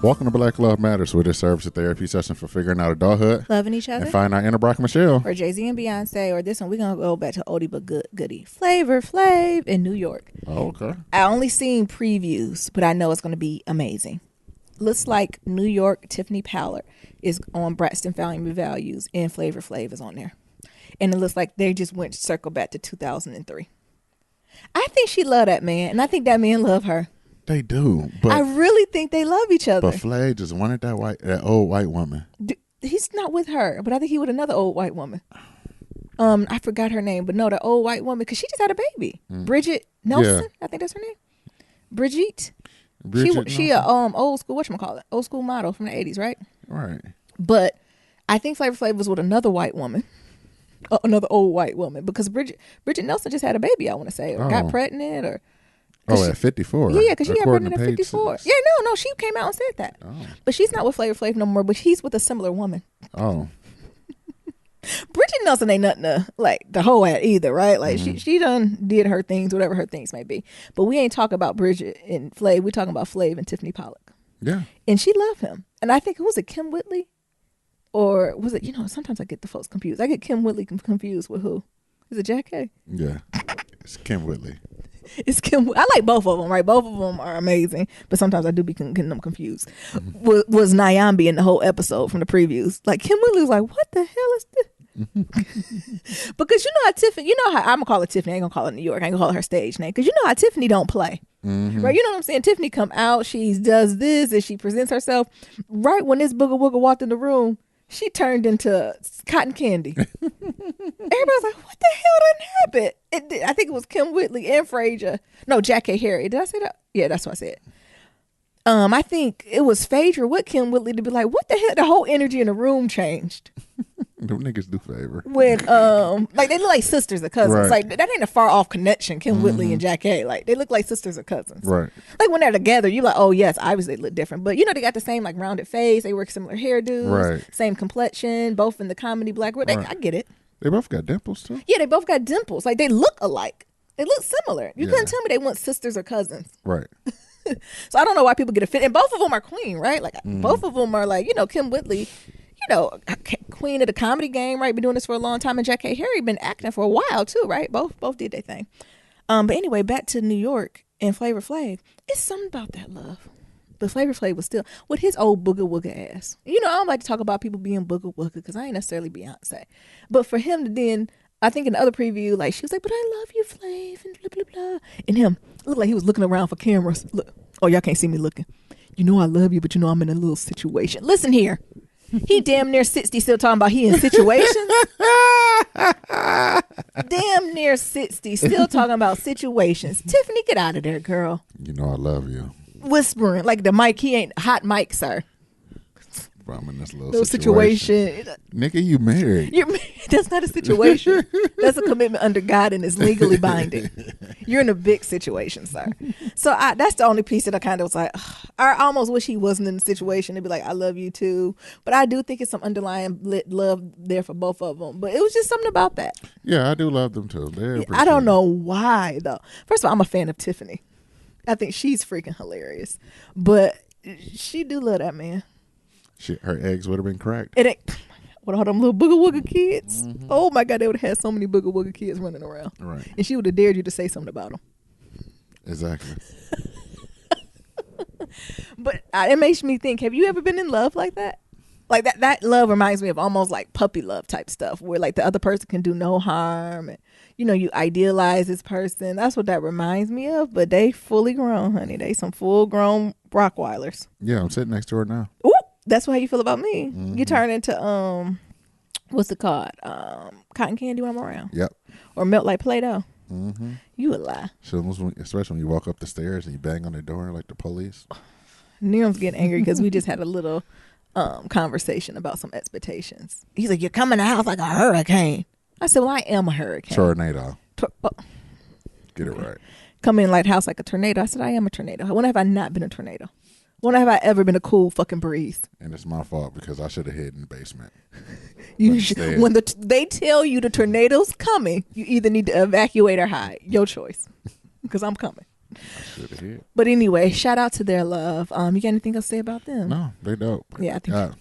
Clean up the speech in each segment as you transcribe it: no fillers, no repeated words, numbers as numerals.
Welcome to Black Love Matters, where this serves a therapy session for figuring out adulthood, loving each other, and find our inner Brock and Michelle. or Jay-Z and Beyonce, or this one, we're going to go back to oldie but goodie. Flavor Flav in New York. Oh, okay. I only seen previews, but I know it's going to be amazing. Looks like New York Tiffany Pollard is on Braxton Family Values, and Flavor Flav is on there. And it looks like they just went circle back to 2003. I think she loved that man, and I think that man loved her. They do, but I really think they love each other. But Flav just wanted that old white woman. He's not with her, but I think he with another old white woman. I forgot her name, but no, the old white woman, because she just had a baby. Bridget Nelson, I think that's her name. Bridget she a old school, whatchamacallit, old school model from the 80s, right? Right. But I think Flavor Flav was with another white woman, another old white woman, because Bridget Nelson just had a baby, I want to say, or got pregnant, or. At 54. Yeah, because she got pregnant at 54. Yeah, no, she came out and said that. Oh. But she's not with Flavor Flav no more, but he's with a similar woman. Oh. Bridget Nelson ain't nothing to, like, the hoe at either, right? Like, she done did her things, whatever her things may be. But we ain't talking about Bridget and Flav. We talking about Flav and Tiffany Pollard. Yeah. And she loved him. And I think, was it Kim Whitley? Or was it, sometimes I get the folks confused. I get Kim Whitley confused with who? Is it Jack K? Yeah. It's Kim Whitley. It's Kim. I like both of them, right? Both of them are amazing, but sometimes I do be getting them confused. Was Nyambi in the whole episode from the previews? Like, Kim Whitley was like, "What the hell is this?" Because you know how Tiffany, how I'm gonna call her Tiffany. I ain't gonna call her New York. I ain't gonna call her stage name, because you know how Tiffany don't play, right? You know what I'm saying? Tiffany come out, she does this, and she presents herself. Right when this booger wooger walked in the room, she turned into cotton candy. Everybody was like, what the hell didn't happen? I think it was Kim Whitley and Frazier. No, Jack K. Harry. Did I say that? Yeah, that's what I said. I think it was Phaedra with Kim Whitley to be like, what the hell? The whole energy in the room changed. Them niggas do favor. When, like, they look like sisters or cousins. Right. Like, that ain't a far off connection, Kim Whitley and Jack K. Like, they look like sisters or cousins. Right. Like, when they're together, you're like, oh, yes, obviously they look different. But, they got the same, like, rounded face. They work similar hairdos. Right. Same complexion, both in the comedy black world. Right. I get it. They both got dimples, too. Yeah, they both got dimples. Like, they look alike. They look similar. You couldn't tell me they weren't sisters or cousins. Right. So I don't know why people get offended. And both of them are queen, right? Like, both of them are like, Kim Whitley, queen of the comedy game, right? Been doing this for a long time. And Jack K. Harry been acting for a while, too, right? Both did their thing. But anyway, back to New York and Flavor Flav. It's something about that love. But Flavor Flav was still with his old booger wooger ass. I don't like to talk about people being booger wooger because I ain't necessarily Beyonce. But for him to then, I think in the other preview, like, she was like, but I love you, Flav, and blah, blah, blah. And him looked like he was looking around for cameras. Look. Oh, y'all can't see me looking. I love you, but I'm in a little situation. Listen here. He damn near 60 still talking about he in situations. Damn near 60 still talking about situations. Tiffany, get out of there, girl. I love you. Whispering like the mic. He ain't hot mic, sir. I'm in this little situation. Nigga, you married. That's not a situation. That's a commitment under God and is legally binding. You're in a big situation, sir. So that's the only piece that I kind of was like, I almost wish he wasn't in the situation to be like, I love you too. But I do think it's some underlying love there for both of them. But it was just something about that. Yeah, I do love them too. I don't know why, though. First of all, I'm a fan of Tiffany. I think she's freaking hilarious. But she do love that man. Her eggs would have been cracked. With all them little booger wooger kids. Oh my God, they would have had so many booger wooger kids running around. Right. And she would have dared you to say something about them. Exactly. But it makes me think, have you ever been in love like that? Like that love reminds me of almost like puppy love type stuff where like the other person can do no harm and you idealize this person. That's what that reminds me of. But they fully grown, honey. They some full grown Rottweilers. Yeah, I'm sitting next to her now. Ooh. That's how you feel about me. You turn into what's it called? Cotton candy when I'm around. Yep. Or melt like Play-Doh. You a lie. Especially when you walk up the stairs and you bang on the door like the police. Neil's getting angry because we just had a little conversation about some expectations. He's like, "You're coming to the house like a hurricane." I said, "Well, I am a hurricane." Tornado. Get it right. Come in like house like a tornado. I said, "I am a tornado." When have I not been a tornado? When have I ever been a cool fucking breeze? And it's my fault because I should have hid in the basement. When they tell you the tornado's coming, you either need to evacuate or hide. Your choice. Because I'm coming. I should have hit. But anyway, shout out to Their Love. You got anything else to say about them? No, they dope. Yeah, I think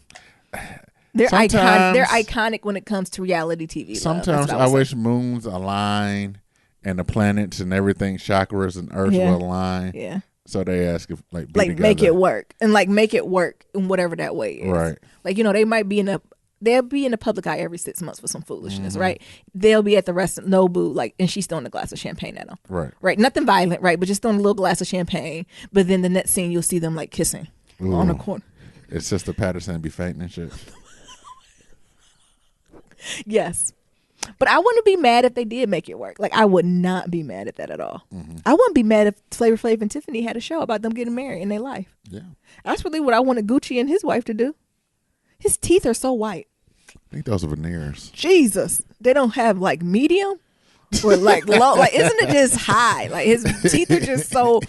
they're iconic. They're iconic when it comes to reality TV. Sometimes I wish moons align and the planets and everything, chakras and Earth will align. Yeah. So they ask if like make it work and like make it work in whatever that way is. Right. Like they might be they'll be in the public eye every 6 months for some foolishness, right? They'll be at the rest of Nobu, and she's throwing a glass of champagne at them. Right. Nothing violent, right? But just throwing a little glass of champagne. But then the next scene, you'll see them kissing on the corner. It's Sister Patterson be fainting and shit. Yes. But I wouldn't be mad if they did make it work. I would not be mad at that at all. I wouldn't be mad if Flavor Flav and Tiffany had a show about them getting married in their life. Yeah. That's really what I wanted Gucci and his wife to do. His teeth are so white. I think those are veneers. Jesus. They don't have medium or low. Isn't it just high? His teeth are just so,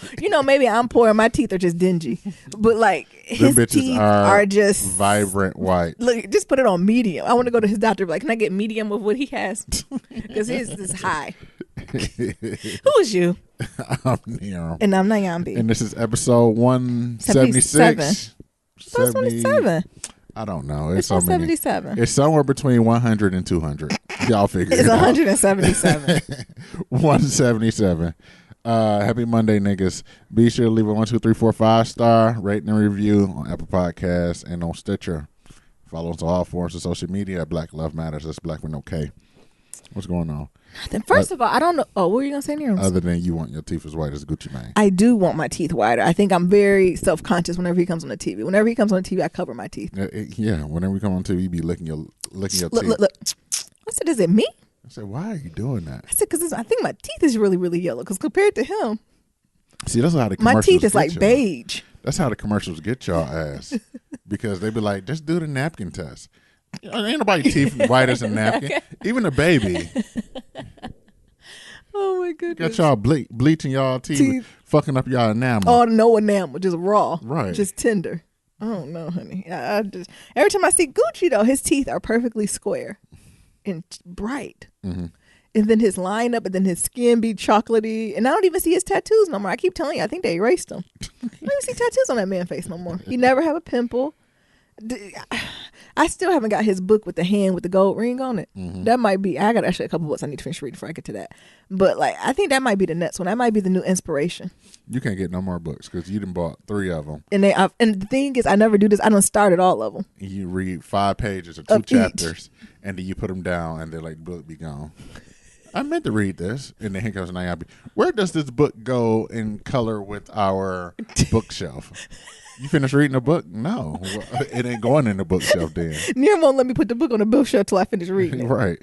maybe I'm poor and my teeth are just dingy. But his teeth are just vibrant white. Look, just put it on medium. I want to go to his doctor and be can I get medium of what he has? Because his is high. Who is you? I'm Nero. And I'm Nyambi. And this is episode 176. So it's 27. I don't know. It's 177. It's somewhere between 100 and 200. Y'all figure it out. It's 177. 177. Happy Monday, niggas. Be sure to leave a 1, 2, 3, 4, 5-star rating and review on Apple Podcasts and on Stitcher. Follow us on all forms of social media at Black Love Matters. That's Black with no K. What's going on? Then first of all, I don't know. Oh, what were you going to say, Nero? Other than you want your teeth as white as Gucci Mane. I do want my teeth whiter. I think I'm very self-conscious whenever he comes on the TV. Whenever he comes on the TV, I cover my teeth. Yeah, whenever we come on TV, you be licking your teeth. Look. I said, is it me? I said, why are you doing that? I said, because I think my teeth is really, really yellow. Because compared to him, see, that's how the commercials my teeth is like beige. That's how the commercials get y'all ass. Because they be like, just do the napkin test. Ain't nobody teeth white as a napkin. Okay. Even a baby. Oh my goodness. Got y'all bleaching y'all teeth, fucking up y'all enamel. Oh, no enamel, just raw. Right. Just tender. I don't know, honey. I just every time I see Gucci though, his teeth are perfectly square and bright. Mm-hmm. And then his lineup, and then his skin be chocolatey. And I don't even see his tattoos no more. I keep telling you, I think they erased them. I don't even see tattoos on that man's face no more. He never have a pimple. I still haven't got his book with the hand with the gold ring on it. Mm-hmm. That might be, I got actually a couple books I need to finish reading before I get to that. But I think that might be the next one. That might be the new inspiration. You can't get no more books because you done bought 3 of them. And the thing is, I never do this. I done started all of them. You read 5 pages or 2 chapters, and then you put them down, and they're like, the book be gone. I meant to read this. And then here comes Nayabi. Where does this book go in color with our bookshelf? You finished reading the book? No. It ain't going in the bookshelf then. Nero won't let me put the book on the bookshelf till I finish reading it. Right.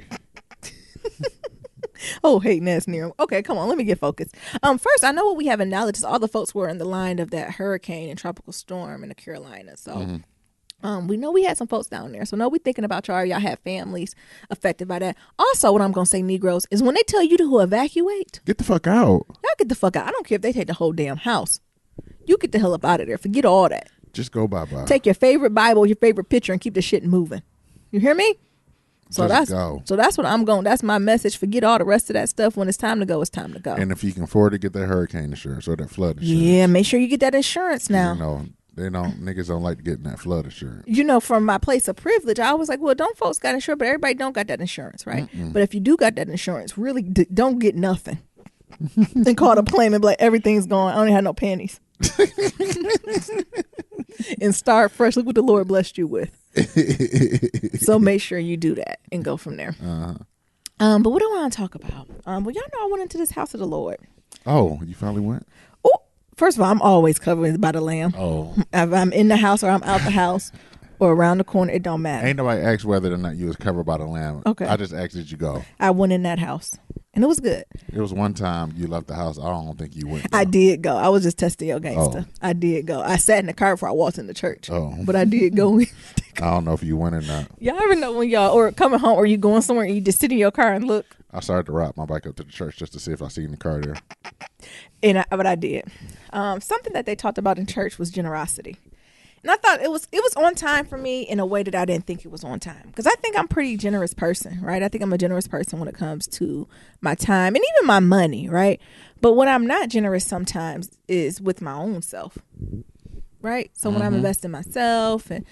Oh, hating ass Nero. Okay, come on, let me get focused. First, I know what we have in knowledge is all the folks were in the line of that hurricane and tropical storm in the Carolinas. So we know we had some folks down there. So no, we thinking about y'all. Y'all have families affected by that. Also, what I'm going to say, Negroes, is when they tell you to evacuate. Get the fuck out. Y'all get the fuck out. I don't care if they take the whole damn house. You get the hell up out of there. Forget all that. Just go bye-bye. Take your favorite Bible, your favorite picture, and keep the shit moving. You hear me? So that's what I'm going. That's my message. Forget all the rest of that stuff. When it's time to go, it's time to go. And if you can afford to get that hurricane insurance or that flood insurance. Yeah, make sure you get that insurance now. Niggas don't like getting that flood insurance. From my place of privilege, I was like, well, don't folks got insurance, but everybody don't got that insurance, right? Mm-mm. But if you do got that insurance, really don't get nothing. And call the plane and be like, everything's gone. I only had no panties. And start fresh. Look what the Lord blessed you with. So make sure you do that and go from there. Uh-huh. But what do I want to talk about? Well, y'all know I went into this house of the Lord. Oh, you finally went? Oh, first of all, I'm always covered by the Lamb. Oh, if I'm in the house or I'm out the house or around the corner, it don't matter. Ain't nobody asked whether or not you was covered by the Lamb. Okay, I just asked did you go. I went in that house. And it was good. It was one time you left the house. I don't think you went. Though. I did go. I was just testing your gangster. I did go. I sat in the car before I walked in the church. But I did go. I don't know if you went or not. Y'all ever know when y'all or coming home or you going somewhere and you just sit in your car and look? I started to ride my bike up to the church just to see if I seen the car there. But I did. Something that they talked about in church was generosity. And I thought it was on time for me in a way that I didn't think it was on time. Because I think I'm a pretty generous person, right? I think I'm a generous person when it comes to my time and even my money, right? But what I'm not generous sometimes is with my own self. Right. So when I'm investing myself and,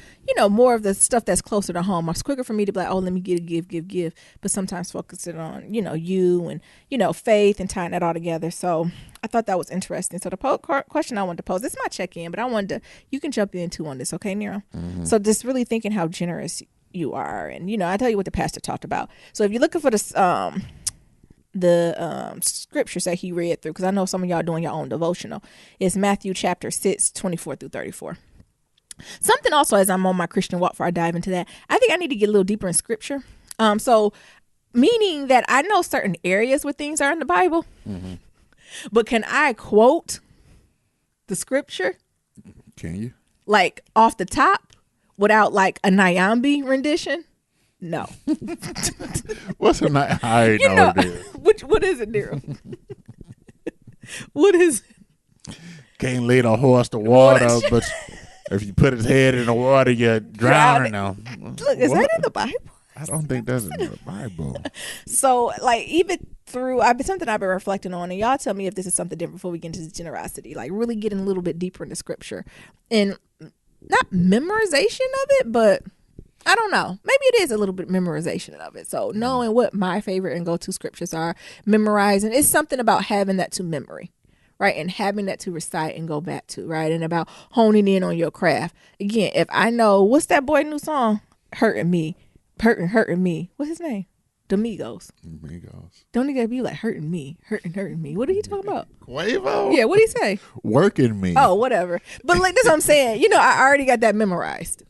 more of the stuff that's closer to home, it's quicker for me to be like, oh, let me give. But sometimes focusing on, you and, faith and tying that all together. So I thought that was interesting. So the question I wanted to pose, this is my check-in, but I wanted to, you can jump in too on this. Okay, Nero? So just really thinking how generous you are. And, I tell you what the pastor talked about. So if you're looking for this, the scriptures that he read through, because I know some of y'all doing your own devotional, is Matthew chapter 6, 24 through 34. Something also, as I'm on my Christian walk before I dive into that, I think I need to get a little deeper in scripture. So meaning that I know certain areas where things are in the Bible, but can I quote the scripture? Can you? Like off the top without like a Nyambi rendition? No. What's a night? I know what is it, Daryl? What is it? Can't lead a horse to water, but if you put his head in the water, you're drowning. Now, look, is that in the Bible? I don't think that's in the Bible. So, like, even through, something I've been reflecting on, and y'all tell me if this is something different before we get into this generosity. Like, really getting a little bit deeper into scripture, and not memorization of it, but I don't know. Maybe it is a little bit memorization of it. So knowing what my favorite and go-to scriptures are, memorizing, it's something about having that to memory, right? And having that to recite and go back to, right? And about honing in on your craft. Again, if I know, what's that boy new song? Hurting me. What's his name? Domingos. Don't he gotta be like hurting me. What are you talking about? Quavo? Yeah, what do you say? Working me. Oh, whatever. But like that's what I'm saying. I already got that memorized.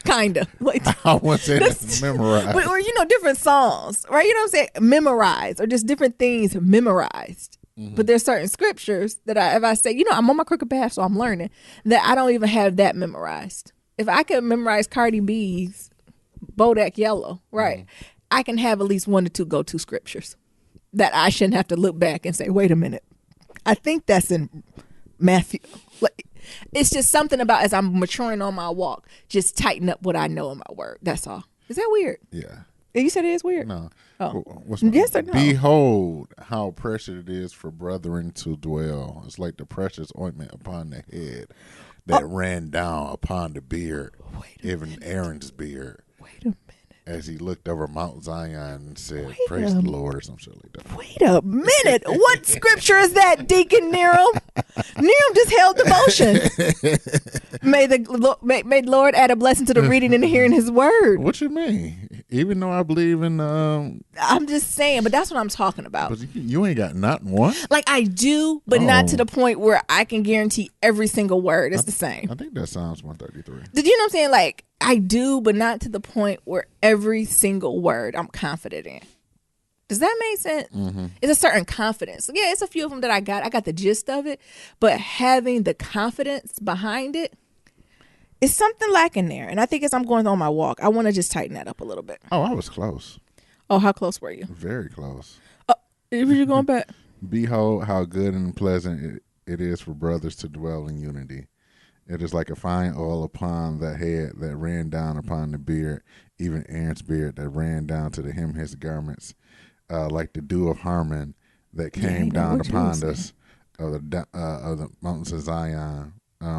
Kinda. Like, I want to say that's memorized. Or different songs, right? You know what I'm saying? Memorized, or just different things memorized. But there's certain scriptures that if I say, I'm on my crooked path, so I'm learning, that I don't even have that memorized. If I could memorize Cardi B's Bodak Yellow, right, I can have at least 1 or 2 go-to scriptures that I shouldn't have to look back and say, wait a minute, I think that's in Matthew. Like, it's just something about as I'm maturing on my walk, just tighten up what I know in my word. That's all. Is that weird? Yeah. You said it is weird? No. Oh. Yes or no? Behold how precious it is for brethren to dwell. It's like the precious ointment upon the head that ran down upon the beard, even Aaron's beard. Wait a minute. As he looked over Mount Zion and said, praise the Lord, or some shit like that. Wait a minute. What scripture is that, Deacon Nero? Nero just held devotion. May the Lord add a blessing to the reading and hearing his word. What you mean? Even though I believe in... I'm just saying, but that's what I'm talking about. But you ain't got not one? Like I do, but not to the point where I can guarantee every single word is the same. I think that's Psalms 133. Did you know what I'm saying? Like, I do, but not to the point where every single word I'm confident in. Does that make sense? It's a certain confidence. Yeah, it's a few of them that I got. I got the gist of it, but having the confidence behind it is something lacking there. And I think as I'm going on my walk, I want to just tighten that up a little bit. Oh, I was close. Oh, how close were you? Very close. Were you going back? Behold, how good and pleasant it is for brothers to dwell in unity. It is like a fine oil upon the head that ran down upon the beard, even Aaron's beard that ran down to the hem of his garments, like the dew of Harmon that came down upon us of the mountains of Zion.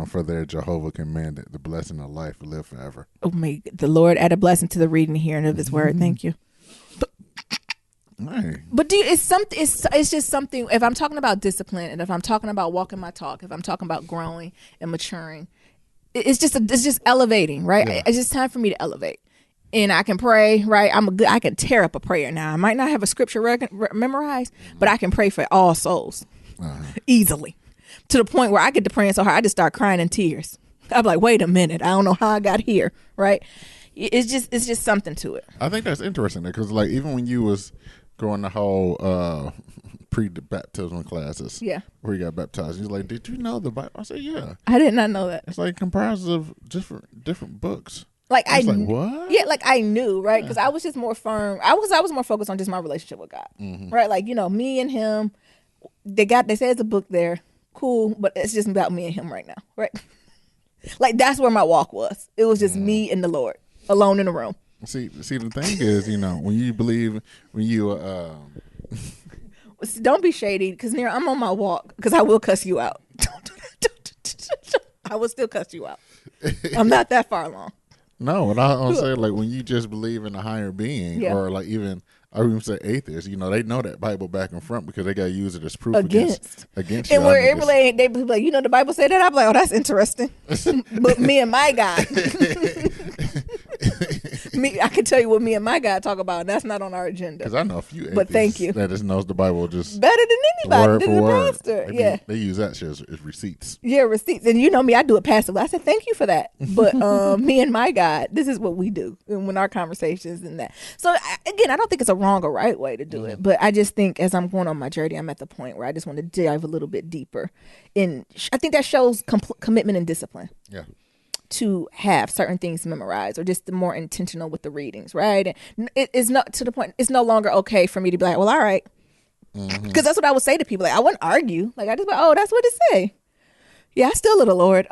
For there Jehovah commanded the blessing of life to live forever. Oh, may the Lord add a blessing to the reading and hearing of his word. Thank you. But it's just something. If I'm talking about discipline, and if I'm talking about walking my talk, if I'm talking about growing and maturing, it's just elevating, right? Yeah. It's just time for me to elevate, and I can pray, right? I can tear up a prayer now. I might not have a scripture memorized, but I can pray for all souls easily, to the point where I get to praying so hard I just start crying in tears. I'm like, wait a minute, I don't know how I got here, right? It's just something to it. I think that's interesting because, like, even when you was going the whole pre-baptism classes, where you got baptized, he's like, "Did you know the Bible?" I said, "Yeah." I did not know that. It's like comprised of different books. Like I was like, what? Yeah, like I knew, right? Because I was just more firm. I was more focused on just my relationship with God, right? Like me and him. They say it's a book there, cool, but it's just about me and him right now, right? Like that's where my walk was. It was just me and the Lord alone in the room. See, the thing is, when you believe, when you Don't be shady, because Nira, I'm on my walk, because I will cuss you out. Don't do that. I will still cuss you out. I'm not that far along. No, and I'm saying, like, when you just believe in a higher being, or like even I would even say atheists, they know that Bible back and front because they got to use it as proof against you. And where they be like, the Bible said that. I'm like, oh, that's interesting. But me and my God, I can tell you what me and my God talk about, and that's not on our agenda. Because I know a few atheists, but thank you, that just knows the Bible just better than anybody. Than the pastor. They use that shit as receipts. Yeah, receipts. And you know me, I do it passively. I said thank you for that. But me and my God, this is what we do when our conversations and that. So again, I don't think it's a wrong or right way to do it, but I just think as I'm going on my journey, I'm at the point where I just want to dive a little bit deeper. And I think that shows commitment and discipline. Yeah. To have certain things memorized, or just the more intentional with the readings, right? And it is not to the point. It's no longer okay for me to be like, well, all right, because that's what I would say to people. Like I wouldn't argue. Like I just be, oh, that's what it say. Yeah, I still love the Lord.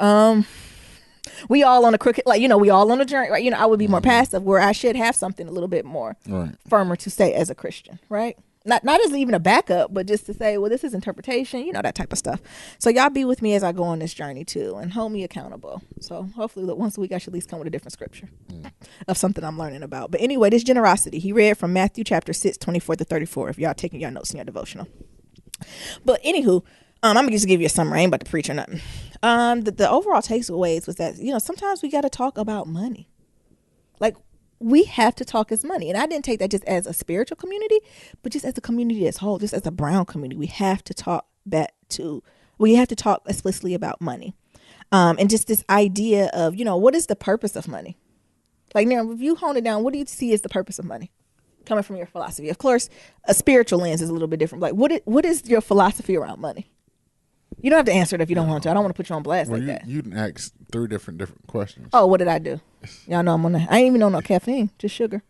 We all on a crooked, like we all on a journey, right? I would be more passive, where I should have something a little bit more firmer to say as a Christian, right? Not as even a backup, but just to say, well, this is interpretation, that type of stuff. So y'all be with me as I go on this journey too, and hold me accountable. So hopefully once a week I should at least come with a different scripture of something I'm learning about. But anyway, this generosity, he read from Matthew chapter 6, 24-34, if y'all taking your notes in your devotional. But anywho, I'm gonna just give you a summary. I ain't about to preach or nothing. The overall takeaways was that, sometimes we got to talk about money. Like, we have to talk as money. And I didn't take that just as a spiritual community, but just as a community as a whole, just as a brown community. We have to talk explicitly about money. And just this idea of, what is the purpose of money? Like, now, if you hone it down, what do you see as the purpose of money? Coming from your philosophy. Of course, a spiritual lens is a little bit different. Like, what is your philosophy around money? You don't have to answer it if you don't want to. I don't want to put you on blast like that. You didn't ask 3 different questions. Oh, what did I do? Y'all know I ain't even on no caffeine, just sugar.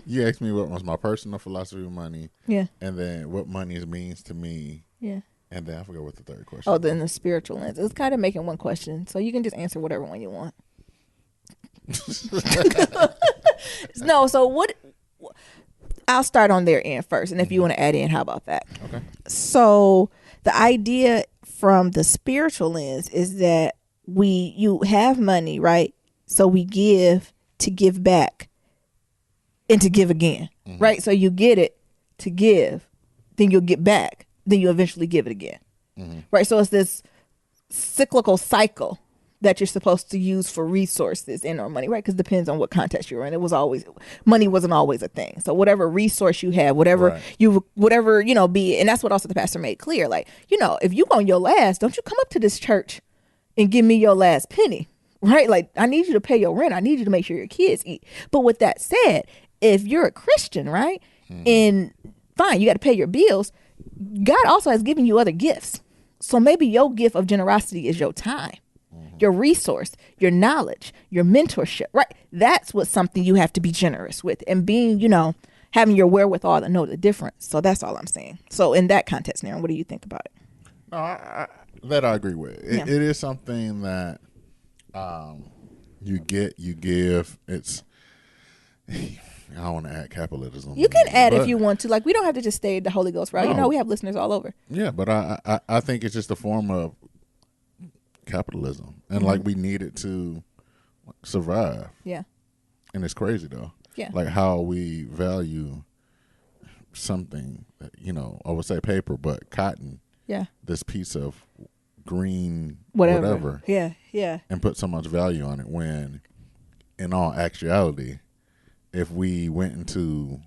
You asked me what was my personal philosophy of money. Yeah. And then what money means to me. Yeah. And then I forgot what the 3rd question was. Then the spiritual lens. It's kind of making one question, so you can just answer whatever one you want. No, so what? I'll start on their end first, and if you want to add in, how about that? Okay. So the idea from the spiritual lens is that you have money, right? So we give to give back and to give again, right? So you get it to give, then you'll get back, then you eventually give it again, right? So it's this cyclical cycle that you're supposed to use for resources and or money, right? Because it depends on what context you're in. Money wasn't always a thing. So whatever resource you have, whatever be, and that's what also the pastor made clear. Like, if you on your last, don't you come up to this church and give me your last penny, right? Like, I need you to pay your rent. I need you to make sure your kids eat. But with that said, if you're a Christian, right, and fine, you got to pay your bills, God also has given you other gifts. So maybe your gift of generosity is your time, your resource, your knowledge, your mentorship, right? That's what something you have to be generous with, and being, having your wherewithal to know the difference. So that's all I'm saying. So in that context, Naren, what do you think about it? No, that I agree with. It is something that you get, you give. It's, I don't want to add capitalism. You can add if you want to. Like, we don't have to just stay the Holy Ghost route. No. We have listeners all over. Yeah, but I think it's just a form of capitalism, and like we need it to survive. Yeah. And it's crazy though. Yeah. Like how we value something that, I would say paper, but cotton. Yeah. This piece of green whatever. Yeah. Yeah. And put so much value on it, when in all actuality, if we went into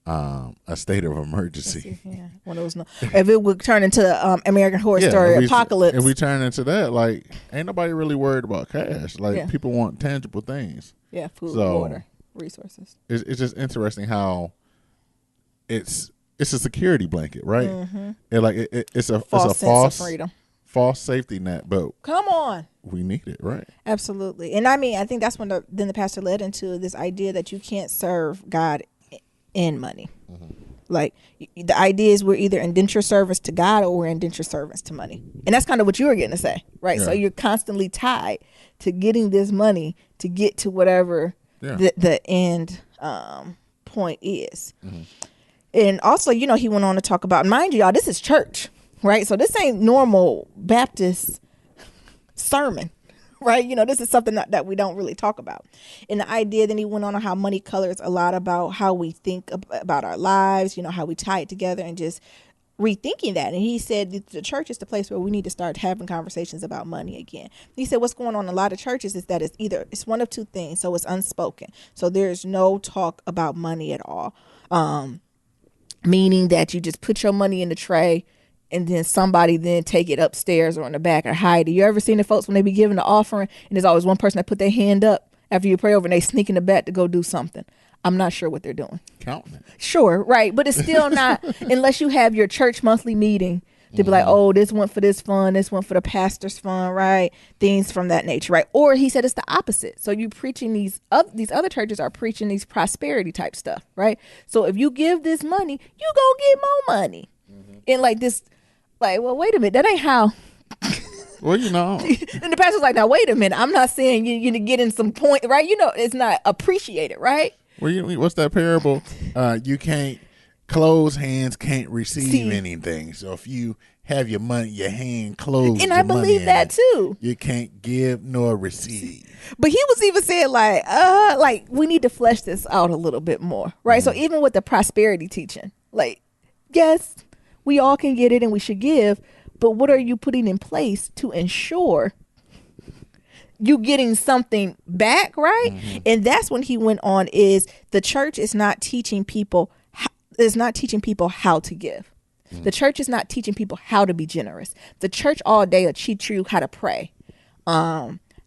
a state of emergency. Yeah, one of those. If it would turn into American Horror Story apocalypse. If we turn into that, like, ain't nobody really worried about cash. Like, people want tangible things. Yeah, food, water, resources. It's just interesting how it's a security blanket, right? Mm-hmm. It's a false sense of freedom, false safety net. But come on, we need it, right? Absolutely. And I mean, I think that's when the pastor led into this idea that you can't serve God and money. Like the idea is we're either indentured servants to God or we're indentured servants to money. And that's kind of what you were getting to say, right? So you're constantly tied to getting this money to get to whatever the end point is. And also, you know, he went on to talk about, mind you, y'all, this is church, right? So this ain't normal Baptist sermon. Right, you know, this is something that we don't really talk about. And the idea, then he went on how money colors a lot about how we think about our lives, you know, how we tie it together, and just rethinking that. And he said the church is the place where we need to start having conversations about money again. He said what's going on in a lot of churches is that it's one of two things. So it's unspoken. So there's no talk about money at all, meaning that you just put your money in the tray, and then somebody then take it upstairs or in the back or hide it. You ever seen the folks when they be giving the offering and there's always one person that put their hand up after you pray over and they sneak in the back to go do something? I'm not sure what they're doing. Counting it. Sure, right. But it's still not, unless you have your church monthly meeting to be like, oh, this went for this fund, this went for the pastor's fund, right? Things from that nature, right? Or he said it's the opposite. So you preaching these other churches are preaching these prosperity type stuff, right? So if you give this money, you go get more money. And like this, like, well, wait a minute, that ain't how. Well, you know. And the pastor's like, now, wait a minute, I'm not saying you getting some point, right? You know, it's not appreciated, right? Well, what's that parable? You can't, closed hands can't receive anything. So if you have your money, your hand closed. And I believe that too. You can't give nor receive. But he was even saying like we need to flesh this out a little bit more, right? So even with the prosperity teaching, like, yes, we all can get it and we should give, but what are you putting in place to ensure you getting something back, right? And that's when he went on is the church is not teaching people how to give. The church is not teaching people how to be generous. The church all day will teach you how to pray,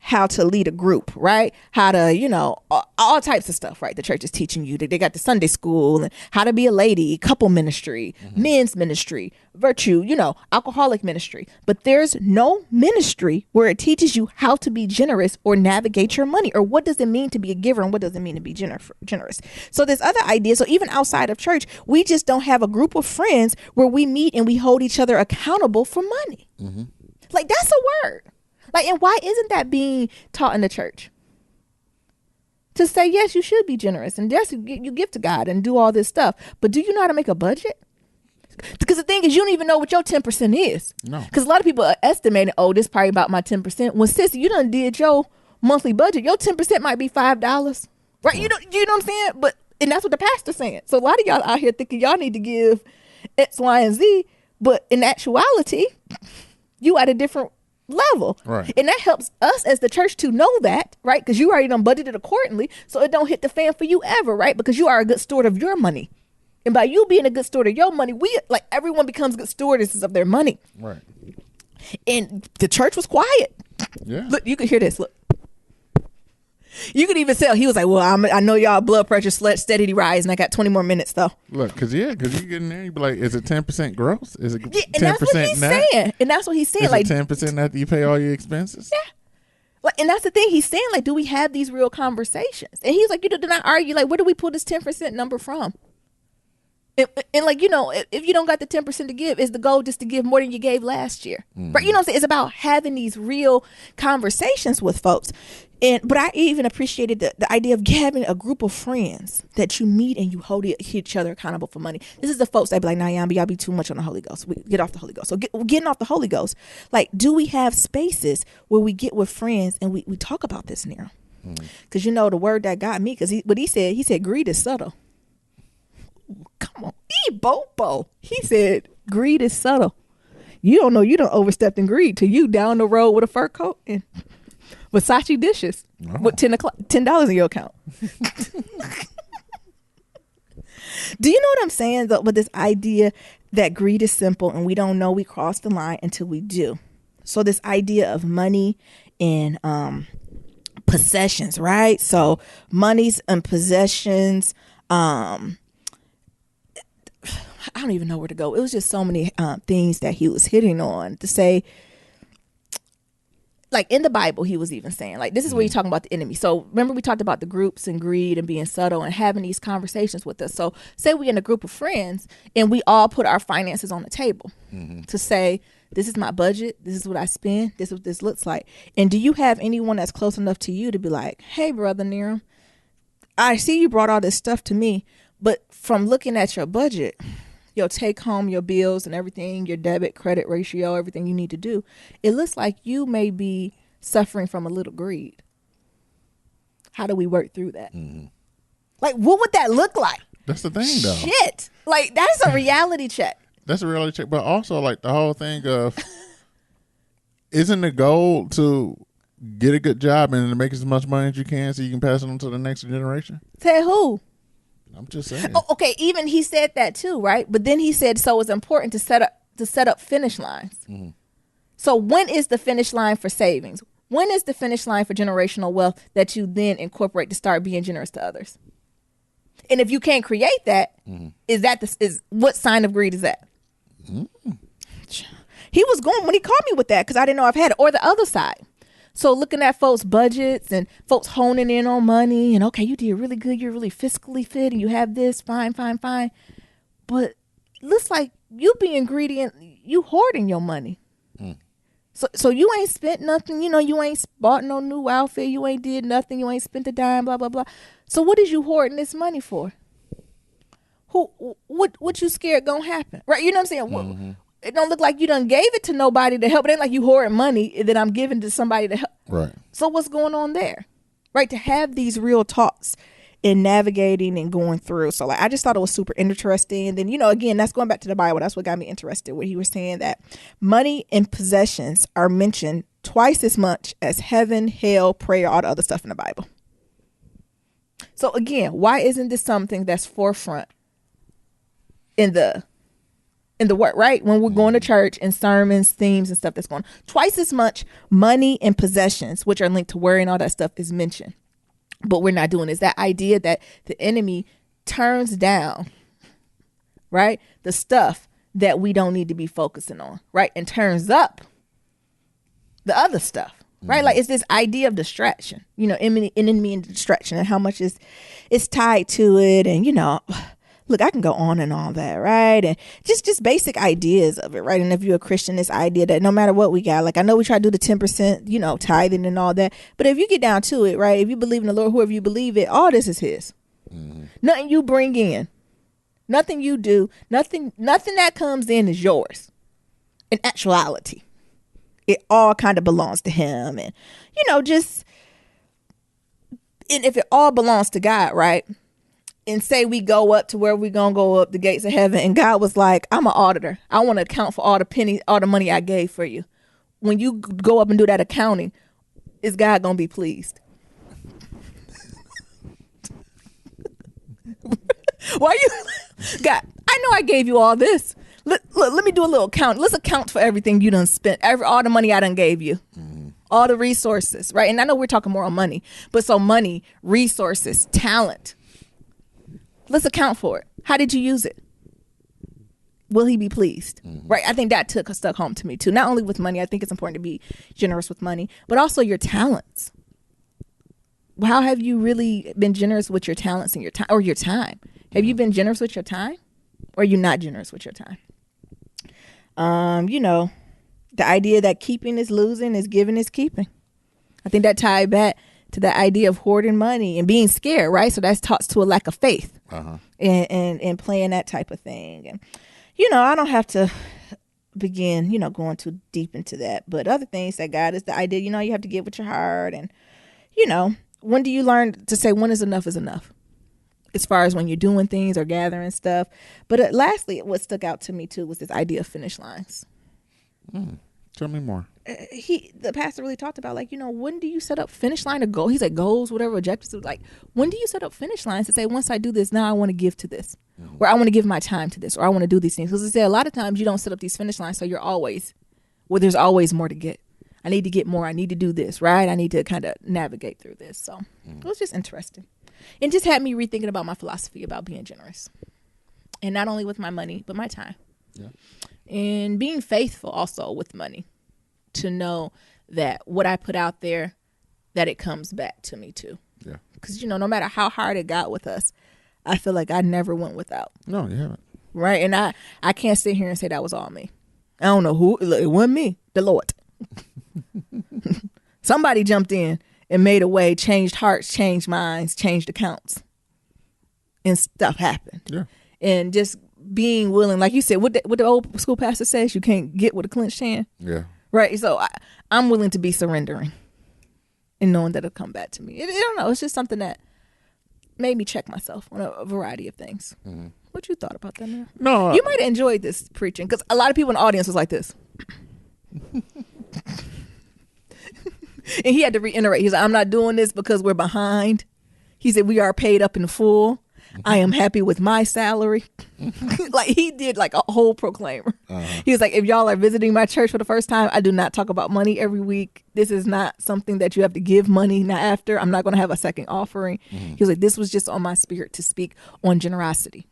how to lead a group, right? How to, you know, all types of stuff, right? The church is teaching you. They got the Sunday school and how to be a lady, couple ministry, men's ministry, virtue, you know, alcoholic ministry. But there's no ministry where it teaches you how to be generous or navigate your money, or what does it mean to be a giver and what does it mean to be generous. So there's other ideas. So even outside of church, we just don't have a group of friends where we meet and we hold each other accountable for money. Like, that's a word. Like, and why isn't that being taught in the church? To say, yes, you should be generous, and yes, you give to God and do all this stuff, but do you know how to make a budget? Because the thing is, you don't even know what your 10% is. No. Because a lot of people are estimating, oh, this probably about my 10%. When sis, you done did your monthly budget, your 10% might be $5, right? You know what I'm saying? And that's what the pastor's saying. So a lot of y'all out here thinking y'all need to give X, Y, and Z, but in actuality, you at a different level, right? And that helps us as the church to know that, right? Because you already done budgeted accordingly, so it don't hit the fan for you ever, right? Because you are a good steward of your money, and by you being a good steward of your money, everyone becomes good stewardesses of their money, right? And the church was quiet. Yeah, look, you could hear this. Look, you could even tell he was like, "Well, I know y'all blood pressure steady rising. I got 20 more minutes though." Look, because you get in there, you be like, "Is it 10% gross? Is it 10% and that's what he's net? saying. And that's what he's saying. Is like 10% after you pay all your expenses?" Yeah. Like, and that's the thing he's saying. Like, do we have these real conversations? And he's like, you know, do not argue. Like, where do we pull this 10% number from? And like, you know, if you don't got the 10% to give, is the goal just to give more than you gave last year? Right? You know what I'm saying? It's about having these real conversations with folks. But I even appreciated the idea of having a group of friends that you meet and you hold each other accountable for money. This is the folks that be like, nah, y'all be too much on the Holy Ghost. We get off the Holy Ghost. So getting off the Holy Ghost, like, do we have spaces where we get with friends and we talk about this now? Because, you know, the word that got me, because he said greed is subtle. Come on, Bobo. He said greed is subtle. You don't know you done overstepped in greed till you down the road with a fur coat and Versace dishes with $10 in your account. Do you know what I'm saying though? With this idea that greed is simple and we don't know we cross the line until we do. So this idea of money and possessions, right? So monies and possessions. I don't even know where to go. It was just so many things that he was hitting on to say like in the Bible, he was even saying, like, this is where you're talking about the enemy. So remember we talked about the groups and greed and being subtle and having these conversations with us. So say we're in a group of friends and we all put our finances on the table to say, this is my budget. This is what I spend. This is what this looks like. And do you have anyone that's close enough to you to be like, hey, brother Niram, I see you brought all this stuff to me, but from looking at your budget, your take home, your bills and everything, your debit credit ratio, everything you need to do, it looks like you may be suffering from a little greed. How do we work through that? Like, what would that look like? That's the thing, though. Shit. Like, that's a reality check. That's a reality check. But also, like, the whole thing of, isn't the goal to get a good job and to make as much money as you can so you can pass it on to the next generation? Say who? I'm just saying. Oh, okay, even he said that too, right? But then he said, so it's important to set up finish lines. So when is the finish line for savings? When is the finish line for generational wealth that you then incorporate to start being generous to others? And if you can't create that, is what sign of greed is that? He was going when he called me with that because I didn't know I've had it. Or the other side. So looking at folks' budgets and folks honing in on money and, okay, you did really good. You're really fiscally fit and you have this. Fine. But it looks like you being greedy and you hoarding your money. So you ain't spent nothing. You know, you ain't bought no new outfit. You ain't did nothing. You ain't spent a dime, blah, blah, blah. So what is you hoarding this money for? What you scared gonna happen? Right? You know what I'm saying? It don't look like you done gave it to nobody to help. It ain't like you hoarding money that I'm giving to somebody to help. Right. So what's going on there? Right? To have these real talks in navigating and going through. So like, I just thought it was super interesting. And then, you know, again, that's going back to the Bible. That's what got me interested, where he was saying that money and possessions are mentioned twice as much as heaven, hell, prayer, all the other stuff in the Bible. So again, why isn't this something that's forefront in the work, right? When we're going to church and sermons, themes and stuff that's going on. Twice as much money and possessions, which are linked to worry and all that stuff, is mentioned. But we're not doing is that idea that the enemy turns down, right, the stuff that we don't need to be focusing on, right, and turns up the other stuff, right? Like, it's this idea of distraction, you know, enemy and distraction, and how much is tied to it. And, you know, look, I can go on and all that, right? And just basic ideas of it, right? And if you're a Christian, this idea that no matter what we got, like, I know we try to do the 10%, you know, tithing and all that, but if you get down to it, right, if you believe in the Lord, whoever you believe it, all this is his. Nothing you bring in, nothing you do, nothing that comes in is yours. In actuality, it all kind of belongs to him. And, you know, and if it all belongs to God, right? And say we go up to where we gonna go up the gates of heaven, and God was like, I'm an auditor. I want to account for all the pennies, all the money I gave for you. When you go up and do that accounting, is God gonna be pleased? Why you, God? I know I gave you all this. Let me do a little count. Let's account for everything you done spent, all the money I done gave you. All the resources, right? And I know we're talking more on money, but so money, resources, talent. Let's account for it. How did you use it? Will he be pleased? Right? I think that stuck home to me too. Not only with money, I think it's important to be generous with money, but also your talents. How have you really been generous with your talents and your time, or your time? Have you been generous with your time, or are you not generous with your time? You know, the idea that keeping is losing, is giving is keeping. I think that tied back to the idea of hoarding money and being scared, right? So that's talks to a lack of faith and playing that type of thing. And, you know, I don't have to begin, you know, going too deep into that. But other things that God is the idea, you know, you have to give with your heart. And, you know, when do you learn to say when is enough is enough? As far as when you're doing things or gathering stuff. But lastly, what stuck out to me too was this idea of finish lines. Tell me more. The pastor really talked about, like, you know, when do you set up finish line or goal? He said goals, whatever, objectives. Like, when do you set up finish lines to say, once I do this, now I want to give to this, or I want to give my time to this, or I want to do these things? Because I say a lot of times you don't set up these finish lines, so you're always, well, there's always more to get. I need to get more. I need to do this, right? I need to kind of navigate through this. So it was just interesting. And just had me rethinking about my philosophy about being generous. And not only with my money, but my time. Yeah. And being faithful also with money. To know that what I put out there, that it comes back to me too. Yeah. Because, no matter how hard it got with us, I feel like I never went without. No, you haven't. Right. And I can't sit here and say that was all me. I don't know who. It wasn't me. The Lord. Somebody jumped in and made a way, changed hearts, changed minds, changed accounts. And stuff happened. Yeah. And just being willing, like you said, what the old school pastor says, you can't get with a clenched hand. Yeah. Right. So I'm willing to be surrendering and knowing that it'll come back to me. I don't know. It's just something that made me check myself on a variety of things. Mm-hmm. What you thought about that, man? No. You might have enjoyed this preaching because a lot of people in the audience was like this. And he had to reiterate. He said, I'm not doing this because we're behind. He said, we are paid up in full. I am happy with my salary. Like he did like a whole proclaimer. He was like, if y'all are visiting my church for the first time, I do not talk about money every week. This is not something that you have to give money now after. I'm not going to have a second offering. He was like, this was just on my spirit to speak on generosity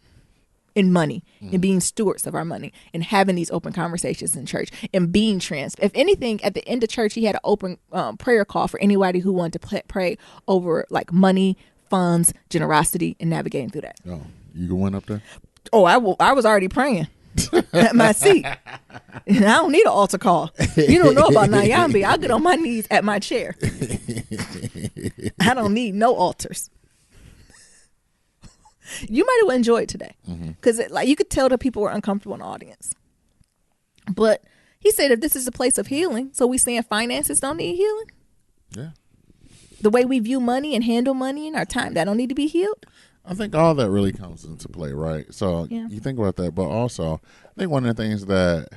and money and being stewards of our money and having these open conversations in church and being if anything, at the end of church, he had an open prayer call for anybody who wanted to pray over like money, funds, generosity, and navigating through that. Oh, you went up there? Oh, I was already praying at my seat. And I don't need an altar call. You don't know about Nyambi. I get on my knees at my chair. I don't need no altars. You might have enjoyed it today because like you could tell that people were uncomfortable in the audience. But he said if this is a place of healing, so we saying finances don't need healing? Yeah. The way we view money and handle money in our time, that don't need to be healed? I think all that really comes into play, right? So you think about that, but also I think one of the things that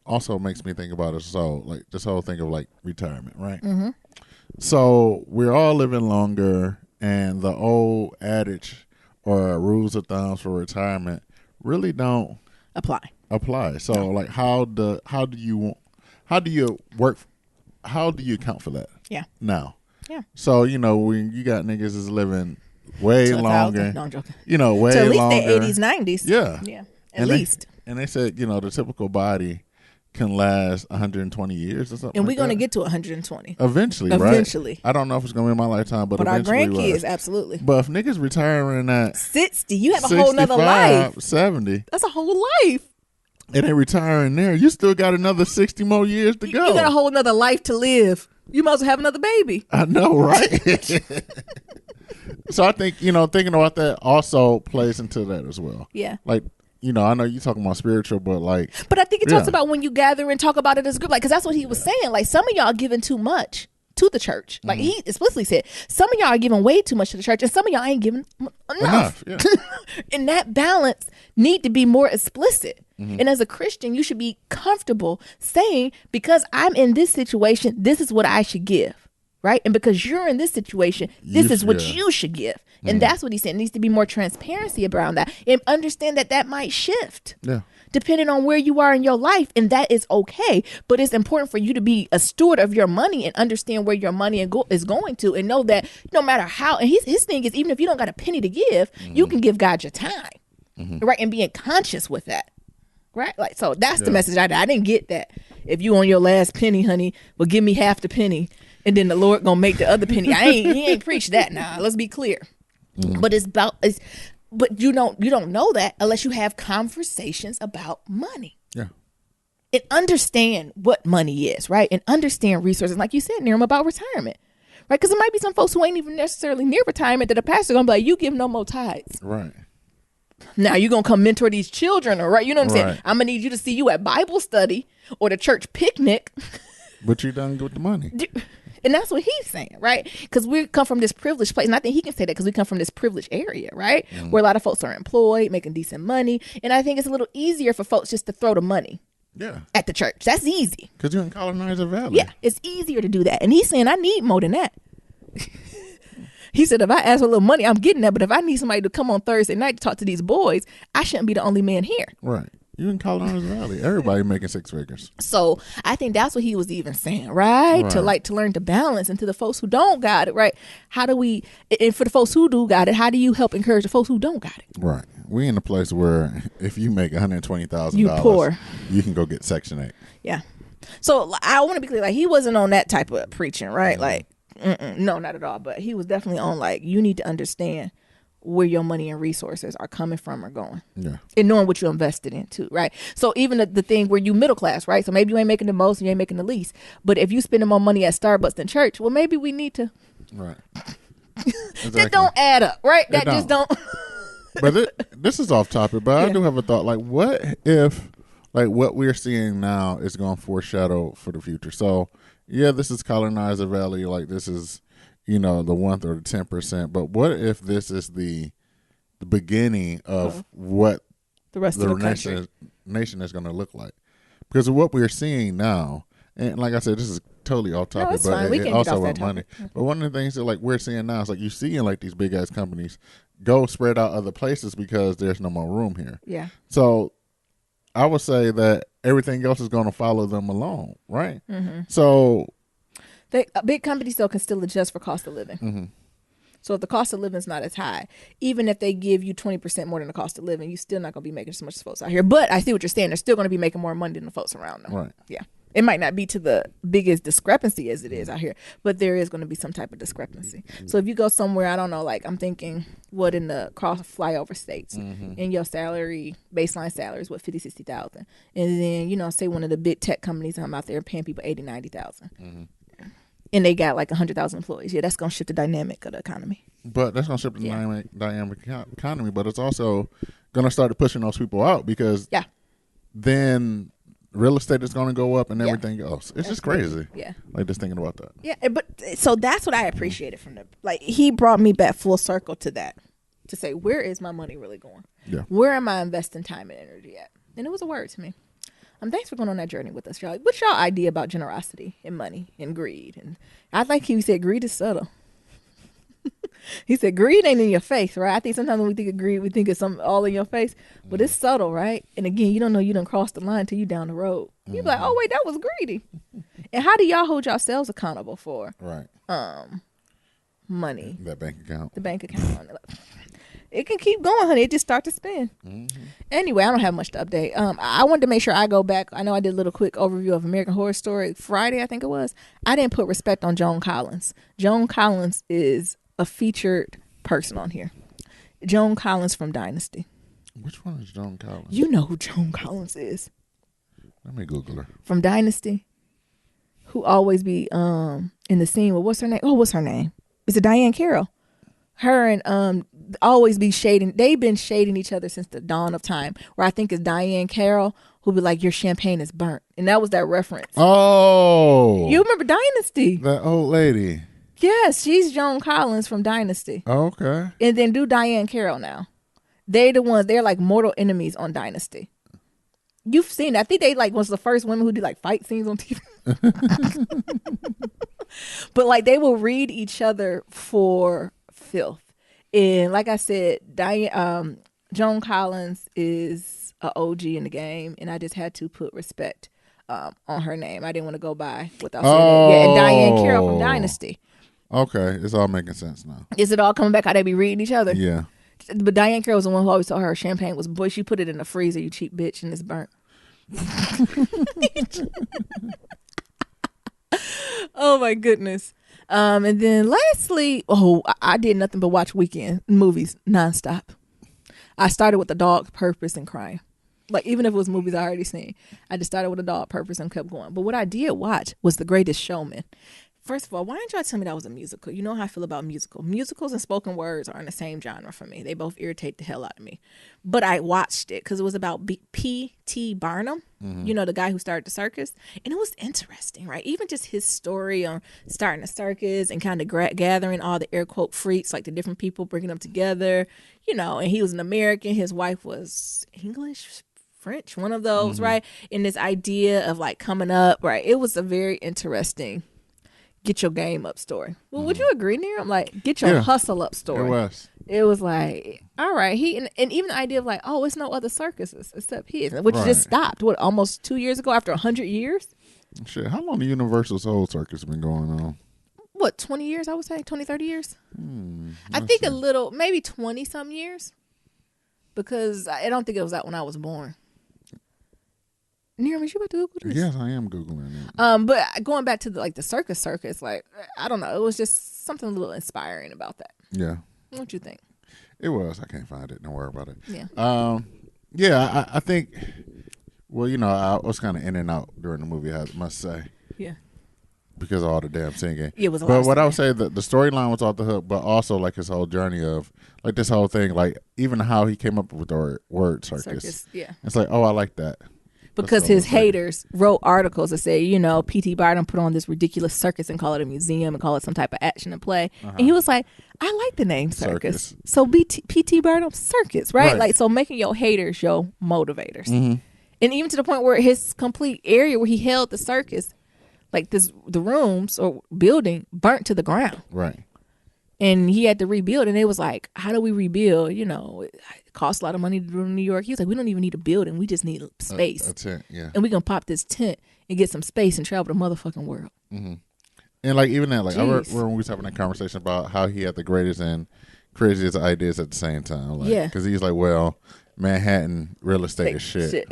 also makes me think about is like this whole thing of like retirement, right? Mm-hmm. So we're all living longer, and the old adage or rules of thumbs for retirement really don't apply. So like how do you account for that? Yeah. Now. Yeah. So, when you got niggas is living way longer. No, I'm joking. Way to at least longer. their 80s, 90s. Yeah. Yeah. At least. And they said, the typical body can last 120 years or something. And we're going to get to 120. Eventually, right? Eventually. I don't know if it's going to be in my lifetime, but eventually. Our grandkids, absolutely. But if niggas retiring at 60, you have a whole nother life. 70. That's a whole life. And they retiring there, you still got another 60 more years to go. You got a whole nother life to live. You might as well have another baby. I know, right? So I think, thinking about that also plays into that as well. Yeah. Like, I know you're talking about spiritual, but like. But I think it talks about when you gather and talk about it as a group. Like, because that's what he was saying. Like, some of y'all are giving too much to the church. Like, he explicitly said, some of y'all are giving way too much to the church, and some of y'all ain't giving enough. Yeah. And that balance need to be more explicit. Mm-hmm. And as a Christian, you should be comfortable saying, because I'm in this situation, this is what I should give. Right? And because you're in this situation, this is what you should give. And that's what he said. It needs to be more transparency around that. And understand that might shift. Yeah. Depending on where you are in your life. And that is okay. But it's important for you to be a steward of your money and understand where your money is going to. And know that no matter how, and his thing is, even if you don't got a penny to give, you can give God your time. Right? And being conscious with that. Right? Like, so that's the message I didn't get that. If you on your last penny, honey, well, give me half the penny. And then the Lord gonna make the other penny. He ain't preached that now. Let's be clear. But but you don't know that unless you have conversations about money. Yeah. And understand what money is, right? And understand resources. Like you said, Nirma, about retirement. Right? Because there might be some folks who ain't even necessarily near retirement that a pastor gonna be like, you give no more tithes. Right. Now you're gonna come mentor these children, or right? You know what I'm saying? I'm gonna need you to see you at Bible study or the church picnic. But you done with the money. And that's what he's saying, right? Because we come from this privileged place. And I think he can say that because we come from this privileged area, right? Where a lot of folks are employed, making decent money. And I think it's a little easier for folks just to throw the money at the church. That's easy. Because you're in Colonizer Valley. Yeah, it's easier to do that. And he's saying, I need more than that. He said, if I ask for a little money, I'm getting that. But if I need somebody to come on Thursday night to talk to these boys, I shouldn't be the only man here. Right. You in Colorado Valley. Everybody making 6 figures. So I think that's what he was even saying, right? To learn to balance. And to the folks who don't got it, right? How do we, and for the folks who do got it, how do you help encourage the folks who don't got it? Right. We in a place where if you make $120,000, you poor. You can go get Section 8. Yeah. So I want to be clear, like he wasn't on that type of preaching, right? Like, no, not at all. But he was definitely on like, you need to understand where your money and resources are coming from or going. Yeah. And knowing what you invested in too, right? So even the thing where you middle class, right? So maybe you ain't making the most and you ain't making the least. But if you spending more money at Starbucks than church, well, maybe we need to. Right. That Exactly. don't add up, right? That It just don't. But this is off topic, but I Yeah. do have a thought. Like, what if, like, what we're seeing now is going to foreshadow for the future? So, yeah, this is Colonizer Valley. Like, this is, the 1 or the 10%. But what if this is the beginning of what The rest of the country. nation is going to look like? Because of what we're seeing now, and like I said, this is totally off topic, it's fine. but We it can get also off about that money. topic. But one of the things that like we're seeing now is like you see in like these big ass companies go spread out other places because there's no more room here. Yeah. So I would say that everything else is going to follow them along, right? Mm-hmm. So Big companies though can still adjust for cost of living. mhm. So if the cost of living is not as high, even if they give you 20% more than the cost of living, you're still not going to be making as much as folks out here. But I see what you're saying. They're still going to be making more money than the folks around them. Right. Yeah. It might not be to the biggest discrepancy as it is out here, but there is going to be some type of discrepancy. So if you go somewhere, I don't know, like I'm thinking what in the cross flyover states and your salary, baseline salary is what, 50, 60,000. And then, say one of the big tech companies I'm out there paying people 80, 90,000. And they got like 100,000 employees. Yeah, that's going to shift the dynamic of the economy. But that's going to shift the dynamic economy, but it's also going to start pushing those people out because then real estate is going to go up and everything else. It's just crazy. Yeah. Like just thinking about that. Yeah, but so that's what I appreciated from the, like, he brought me back full circle to that, to say, where is my money really going? Yeah. Where am I investing time and energy at? And it was a word to me. Thanks for going on that journey with us, y'all. What's y'all idea about generosity and money and greed? And I think he said greed is subtle. He said greed ain't in your face, right? I think sometimes when we think of greed, we think it's something all in your face, but it's subtle, right? And again, you don't know you done crossed the line till you down the road. You be like, oh wait, that was greedy. And how do y'all hold yourselves accountable for Right. money? That bank account. The bank account. It can keep going, honey. It just start to spin. Anyway, I don't have much to update. I wanted to make sure I go back. I know I did a little quick overview of American Horror Story Friday, I think it was. I didn't put respect on Joan Collins. Joan Collins is a featured person on here. Joan Collins from Dynasty. Which one is Joan Collins? You know who Joan Collins is. Let me Google her. From Dynasty. Who always be in the scene with, what's her name? Oh, what's her name? Is it Diane Carroll? Her and always be shading. They've been shading each other since the dawn of time. Where I think it's Diane Carroll who be like, your champagne is burnt. And that was that reference. Oh. You remember Dynasty? That old lady. Yes, she's Joan Collins from Dynasty. Oh, okay. And then do Diane Carroll now. They're the ones, they're like mortal enemies on Dynasty. You've seen it. I think they like was the first women who did like fight scenes on TV. But like they will read each other for filth. And like I said, Joan Collins is an OG in the game, and I just had to put respect on her name. I didn't want to go by without saying that. Yeah, and Diane Carroll from Dynasty. Okay, it's all making sense now. Is it all coming back how they be reading each other? Yeah. But Diane Carroll was the one who always told her champagne was, boy, she put it in the freezer, you cheap bitch, and it's burnt. Oh my goodness. And then lastly, I did nothing but watch weekend movies nonstop. I started with The Dog, Purpose, and Crying. Like, even if it was movies I already seen, I just started with A Dog, Purpose, and kept going. But what I did watch was The Greatest Showman. First of all, why didn't y'all tell me that was a musical? You know how I feel about musicals and spoken words are in the same genre for me. They both irritate the hell out of me. But I watched it because it was about P.T. Barnum, you know, the guy who started the circus. And it was interesting, right? Even just his story on starting a circus and kind of gathering all the air quote freaks, like the different people, bringing them together, you know, and he was an American. His wife was English, French, one of those, right? And this idea of like coming up, right? It was a very interesting get your game up story. Well, would you agree, Neil? Like, get your hustle up story. It was. It was like, all right. And even the idea of like, oh, it's no other circuses except his, which Right. just stopped, what, almost 2 years ago after 100 years? Shit, how long the Universal Soul Circus been going on? What, 20 years, I would say? 20, 30 years? I think a little, maybe 20-some years. Because I don't think it was that when I was born. Near me, you about to Google this? Yes, I am Googling it. But going back to the circus, like I don't know, it was just something a little inspiring about that. Yeah. What you think? It was. I can't find it. Don't worry about it. Yeah. Yeah, I think, well, I was kind of in and out during the movie, I must say. Yeah. Because of all the damn singing. It was a lot But of what I would singing. say, the storyline was off the hook, but also like his whole journey of, like this whole thing, like even how he came up with the word circus. Yeah. It's like, oh, I like that. Because his haters wrote articles that say, P.T. Barnum put on this ridiculous circus and call it a museum and call it some type of action and play. And he was like, I like the name circus. So P.T. Barnum circus, right? Like, so making your haters your motivators. Mm-hmm. And even to the point where his complete area where he held the circus, like the rooms or building burnt to the ground. Right. And he had to rebuild. And they was like, how do we rebuild? It costs a lot of money to do in New York. He was like, we don't even need a building. We just need space. A tent, yeah. And we going to pop this tent and get some space and travel the motherfucking world. Mm-hmm. And like even that, like I Jeez. remember when we was having that conversation about how he had the greatest and craziest ideas at the same time. Like, Yeah. Because he's like, well, Manhattan real estate is shit.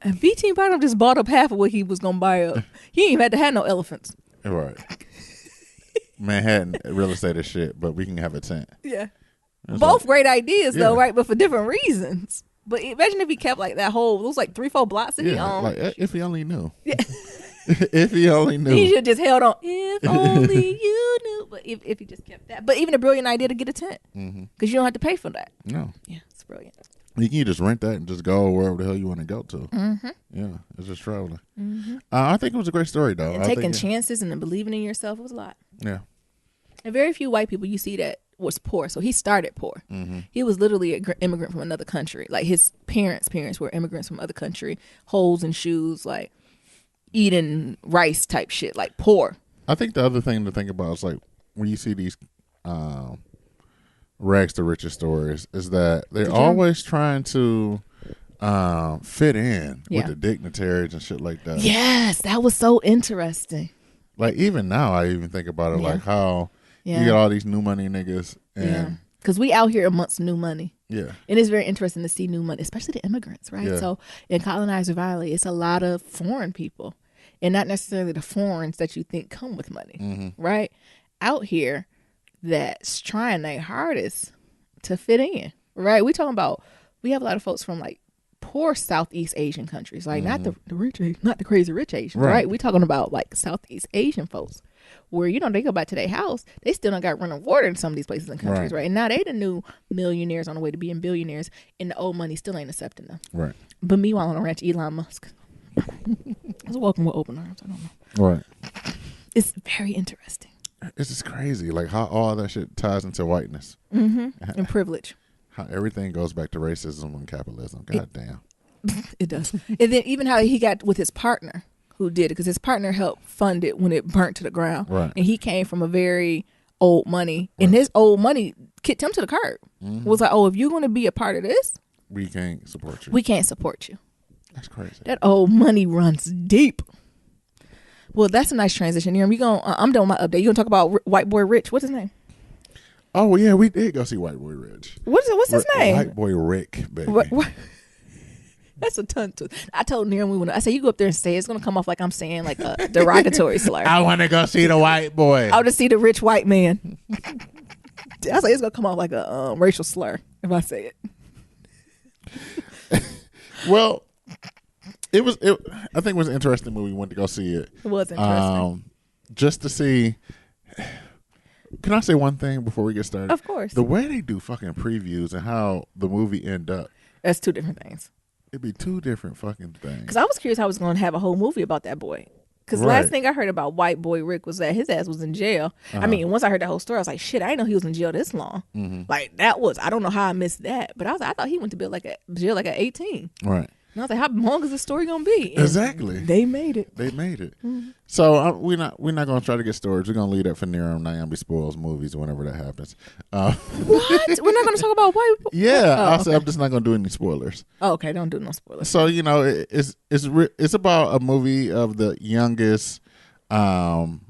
And V.T. Barnum just bought up half of what he was going to buy up. He ain't even had to have no elephants. Right. Manhattan real estate is shit, but we can have a tent. Yeah. It's Both like, great ideas, though, Yeah. right? But for different reasons. But imagine if he kept like that whole, those like 3-4 blocks that he yeah, owned. like if he only knew. Yeah. If he only knew. He should have just held on. If only you knew. But if he just kept that. But even a brilliant idea to get a tent. Because you don't have to pay for that. No. Yeah, it's brilliant. You can just rent that and just go wherever the hell you want to go to. Mm-hmm. Yeah, it's just traveling. I think it was a great story, though. And taking chances and then believing in yourself was a lot. Yeah. And very few white people you see that was poor. So he started poor. He was literally an immigrant from another country. Like his parents were immigrants from other country. Holes in shoes, like eating rice type shit, like poor. I think the other thing to think about is like when you see these rags to riches stories is that they're always trying to fit in with the dignitaries and shit like that. Yes, that was so interesting. Like even now, I even think about it like how you get all these new money niggas and because we out here amongst new money. yeah, And it's very interesting to see new money, especially the immigrants, right? Yeah. So in Colonizer Valley, it's a lot of foreign people and not necessarily the foreigners that you think come with money, right? Out here that's trying their hardest to fit in, right? We have a lot of folks from like poor Southeast Asian countries, like not the rich, not the crazy rich Asians, right? We talking about like Southeast Asian folks where, they go back to their house, they still don't got running water in some of these places and countries, right? And now they the new millionaires on the way to being billionaires and the old money still ain't accepting them. right, But meanwhile on the ranch, Elon Musk is welcome with open arms. I don't know. right. It's very interesting. It's just crazy, like how all that shit ties into whiteness. And privilege. How everything goes back to racism and capitalism. God damn. It does. And then even how he got with his partner who did it, because his partner helped fund it when it burnt to the ground. Right. And he came from a very old money. And his old money kicked him to the curb. Was like, oh, if you're going to be a part of this, We can't support you. we can't support you. That's crazy. That old money runs deep. Well, that's a nice transition. I'm done with my update. You gonna talk about White Boy Rich? What's his name? Oh yeah, we did go see White Boy Rich. What's his name? White Boy Rick, baby. What? That's a ton to. I told Niram I said you go up there and say it, it's gonna come off like I'm saying like a derogatory slur. I want to go see the white boy. I'll just see the rich white man. I say it's gonna come off like a racial slur if I say it. Well, I think it was an interesting movie. We went to go see it. It was interesting. Just to see. Can I say one thing before we get started? Of course. The way they do fucking previews and how the movie end up, That's two different things. it'd be two different fucking things. Because I was curious how I was going to have a whole movie about that boy. Because Right. last thing I heard about White Boy Rick was that his ass was in jail. I mean, once I heard that whole story, I was like, shit, I didn't know he was in jail this long. Like, I don't know how I missed that. But I thought he went to jail like at 18. Right. And I was like, how long is the story going to be? And Exactly. They made it. They made it. So we're not going to try to get stories. We're going to leave that for Niram Nyambi Spoils movies whenever that happens. What? We're not going to talk about white people? Yeah, Oh, I'm just not going to do any spoilers. Oh, okay, don't do no spoilers. So it's about a movie of the youngest FBI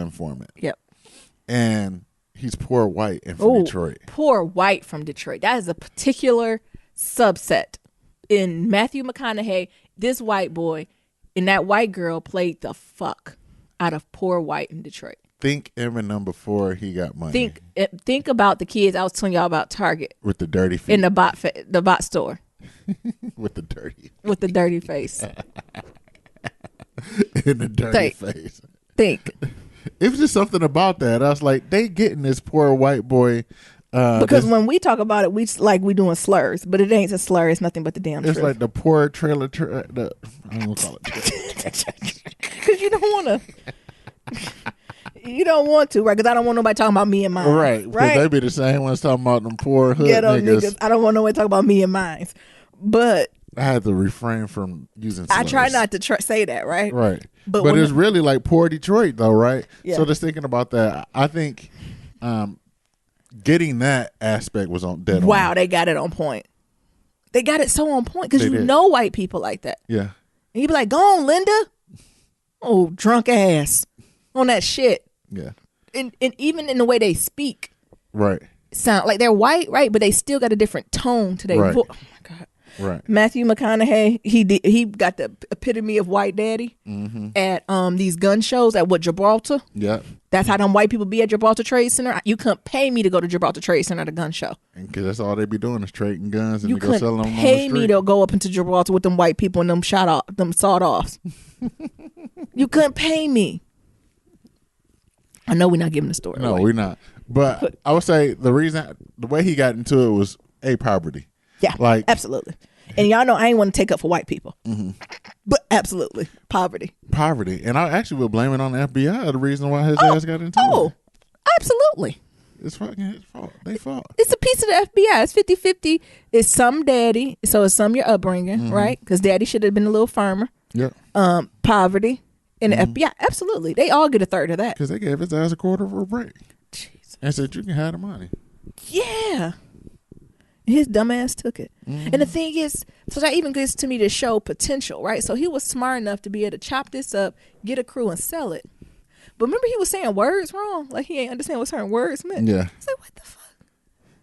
informant, Yep. and he's poor white and from Oh, Detroit. poor white from Detroit. That is a particular subset in Matthew McConaughey, this white boy and that white girl played the fuck out of poor white in Detroit. Think Eminem before he got money. Think about the kids I was telling y'all about Target with the dirty feet in the bot store with the dirty face in the dirty face. Think it was just something about that. I was like, they getting this poor white boy. Because when we talk about it, we doing slurs, but it ain't a slur. It's nothing but the damn truth. It's like the poor trailer. I don't want to call it. Because you don't want to. You don't want to, right? Because I don't want nobody talking about me and mine. Right. Because they be the same ones talking about them poor hood niggas. I don't want nobody talking about me and mine. But I had to refrain from using slurs. I try not to say that, right? Right. But it's really like poor Detroit, though, right? Yeah. So just thinking about that, I think getting that aspect was on dead on. Wow, they got it on point. They got it so on point because you know white people like that. Yeah. And you be like, go on, Linda. Oh, drunk ass. On that shit. Yeah. And even in the way they speak. Right. Sound like they're white, right? But they still got a different tone to their voice. Oh my God. Right. Matthew McConaughey, he got the epitome of white daddy at these gun shows at Gibraltar. Yeah. That's how them white people be at Gibraltar Trade Center. You couldn't pay me to go to Gibraltar Trade Center at a gun show. Because that's all they be doing is trading guns and you to go selling them on the pay street. me to go up into Gibraltar with them white people and them sawed offs. You couldn't pay me. I know we're not giving the story. No, away. we're not. But I would say the way he got into it was poverty. Yeah, like absolutely. And y'all know I ain't want to take up for white people, but absolutely poverty. And I actually would blame it on the FBI. The reason why his ass got into it. Oh, absolutely. It's fucking his fault. They fought. It's a piece of the FBI. It's 50-50. It's some daddy, so it's some your upbringing, right? Because daddy should have been a little firmer. Yeah. Poverty and the FBI. Absolutely, they all get a third of that. Because they gave his ass a quarter for a break. Jesus. And said you can have the money. Yeah. His dumb ass took it. And the thing is, so that even gets to me to show potential, right? So he was smart enough to be able to chop this up, get a crew, and sell it. But remember, he was saying words wrong. Like he ain't understand what certain words meant. Yeah. It's like, what the fuck?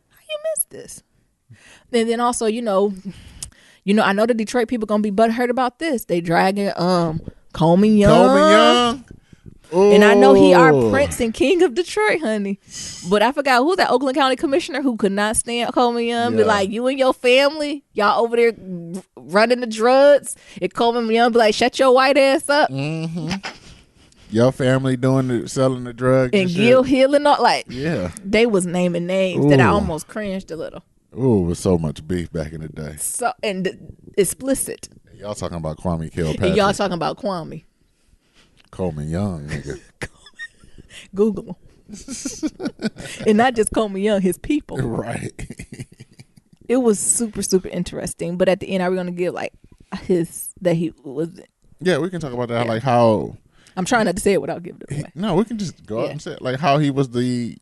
How you missed this? And then also, I know the Detroit people gonna be butthurt about this. They dragging Coleman Young. Ooh. And I know he our Prince and King of Detroit, honey. But I forgot who's that Oakland County Commissioner who could not stand Coleman Young. Yeah. Be like, you and your family, y'all over there running the drugs. And Coleman Young be like, shut your white ass up. Your family selling the drugs and Gil Hill and all. Like, yeah, they was naming names that I almost cringed a little. Ooh, it was so much beef back in the day. So and explicit. Y'all talking about Kwame Kilpatrick. And y'all talking about Kwame. Coleman Young, nigga. Google him. And not just Coleman Young, his people. Right. It was super, super interesting. But at the end, are we going to give like that he was? Yeah, we can talk about that. Yeah. Like how. I'm trying not to say it without giving it away. No, we can just go out and say it. Like how he was the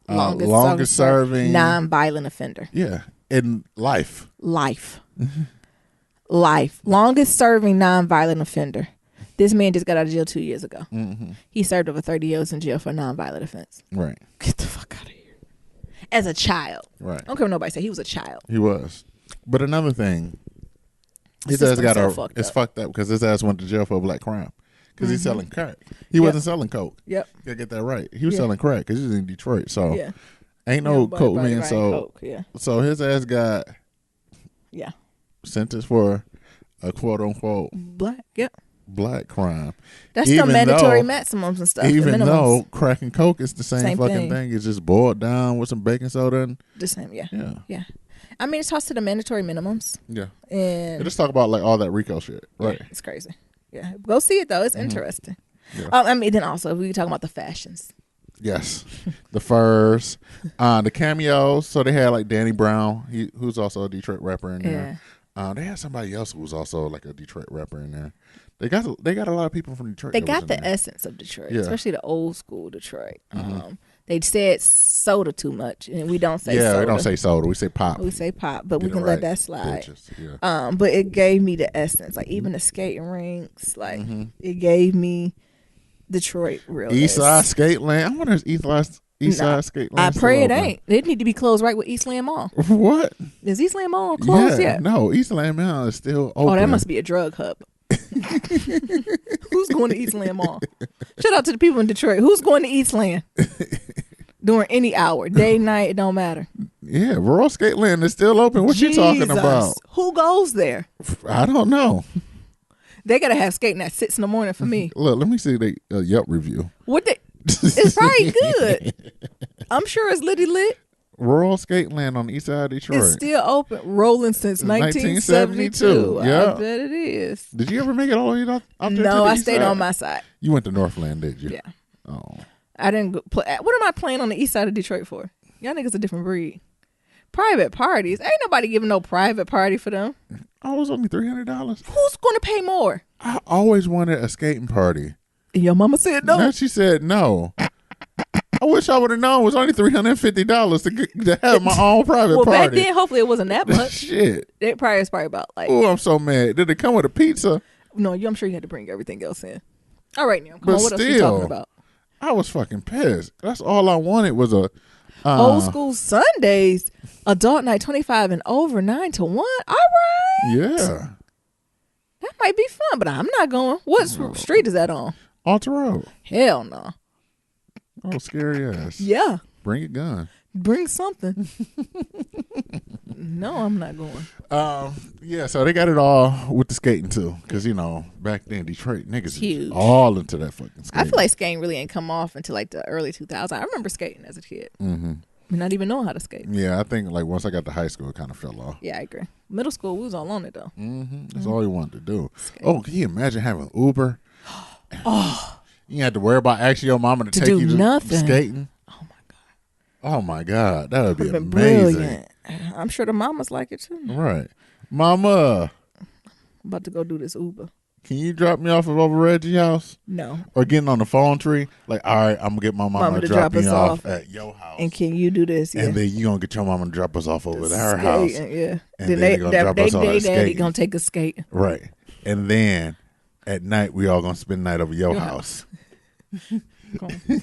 longest serving non-violent offender. Yeah, in life. Life. Longest serving non-violent offender. This man just got out of jail 2 years ago. He served over 30 years in jail for a non-violent offense. Right. Get the fuck out of here. As a child. Right. I don't care what nobody say. He was a child. He was. But another thing, his ass fucked up because his ass went to jail for a black crime. Because he's selling crack. He wasn't selling coke. Yep. You gotta get that right. He was selling crack because he's in Detroit. So ain't no coke man. So his ass got sentenced for a quote unquote black crime. That's the mandatory maximums and stuff. Even though crack and coke is the same fucking thing. It's just boiled down with some baking soda and the same. Yeah. I mean, it's tossed to the mandatory minimums. Yeah. And let's talk about like all that RICO shit. Right. Yeah, it's crazy. Yeah. Go see it though. It's interesting. Yeah. I mean, then also we talking about the fashions. Yes. The furs, the cameos. So they had like Danny Brown, who's also a Detroit rapper in there. Yeah. They had somebody else who was also like a Detroit rapper in there. They got a lot of people from Detroit. They got the essence of Detroit, especially the old school Detroit. They said soda too much, and we don't say soda. Yeah, we don't say soda. We say pop. We say pop, but we can let that slide. But it gave me the essence, like even the skating rinks, it gave me Detroit real. Eastside Skate Land. I wonder if Eastside Skate Land? I pray it open? ain't. It need to be closed right with Eastland Mall. What? Is Eastland Mall closed yet? No, Eastland Mall is still open. Oh, that must be a drug hub. Who's going to Eastland Mall? Shout out to the people in Detroit. Who's going to Eastland? During any hour, day, night, it don't matter. Yeah, Rural Skate Land is still open. What you talking about? Who goes there? I don't know. They gotta have skating at 6 a.m. for me. Look, let me see the Yelp review. What they? It's probably good. I'm sure it's litty lit. Rural Skate Land on the east side of Detroit. It's still open, rolling since 1972. Yeah, I bet it is. Did you ever make it all the way out there? No, I stayed on my side. You went to Northland, did you? Yeah. Oh. I didn't go play. What am I playing on the east side of Detroit for? Y'all niggas a different breed. Private parties. Ain't nobody giving no private party for them. Oh, it was only $300. Who's going to pay more? I always wanted a skating party. And your mama said no. And she said no. I wish I would have known it was only $350 to have my own private well, party. back then, hopefully it wasn't that much. Shit. That price is probably about like. Oh, I'm so mad. Did it come with a pizza? No, I'm sure you had to bring everything else in. All right, now, come But on. What else are you still, talking about? I was fucking pissed. That's all I wanted was a Old school Sundays, adult night 25 and over 9 to 1. All right. Yeah. That might be fun, but I'm not going. What street is that on? Alter Road. Hell no. Oh, scary ass. Yeah. Bring a gun. Bring something. No, I'm not going. Yeah, so they got it all with the skating too, because back then Detroit niggas Huge. was all into that fucking skating. I feel like skating really ain't come off until like the early 2000s. I remember skating as a kid. Mm-hmm. Not even knowing how to skate. Yeah, I think like once I got to high school, it kind of fell off. Yeah, I agree. Middle school, we was all on it though. Mm-hmm. That's all you wanted to do. Skate. Oh, can you imagine having Uber? You had to worry about asking your mama to take do you to nothing. skating. Oh my God. Oh my God, that would be Would've been amazing. brilliant. I'm sure the mamas like it too. Right, Mama, I'm about to go do this Uber. can you drop me off at over Reggie's house? No. Or getting on the phone tree, like, all right, I'm gonna get my mama to drop me off at your house, And can you do this? Yeah. and then you gonna get your mama to drop us off over at her Skating, house, yeah. and then they gonna drop us off at daddy skating. gonna take us skating. Right, and then at night we all gonna spend the night over your house.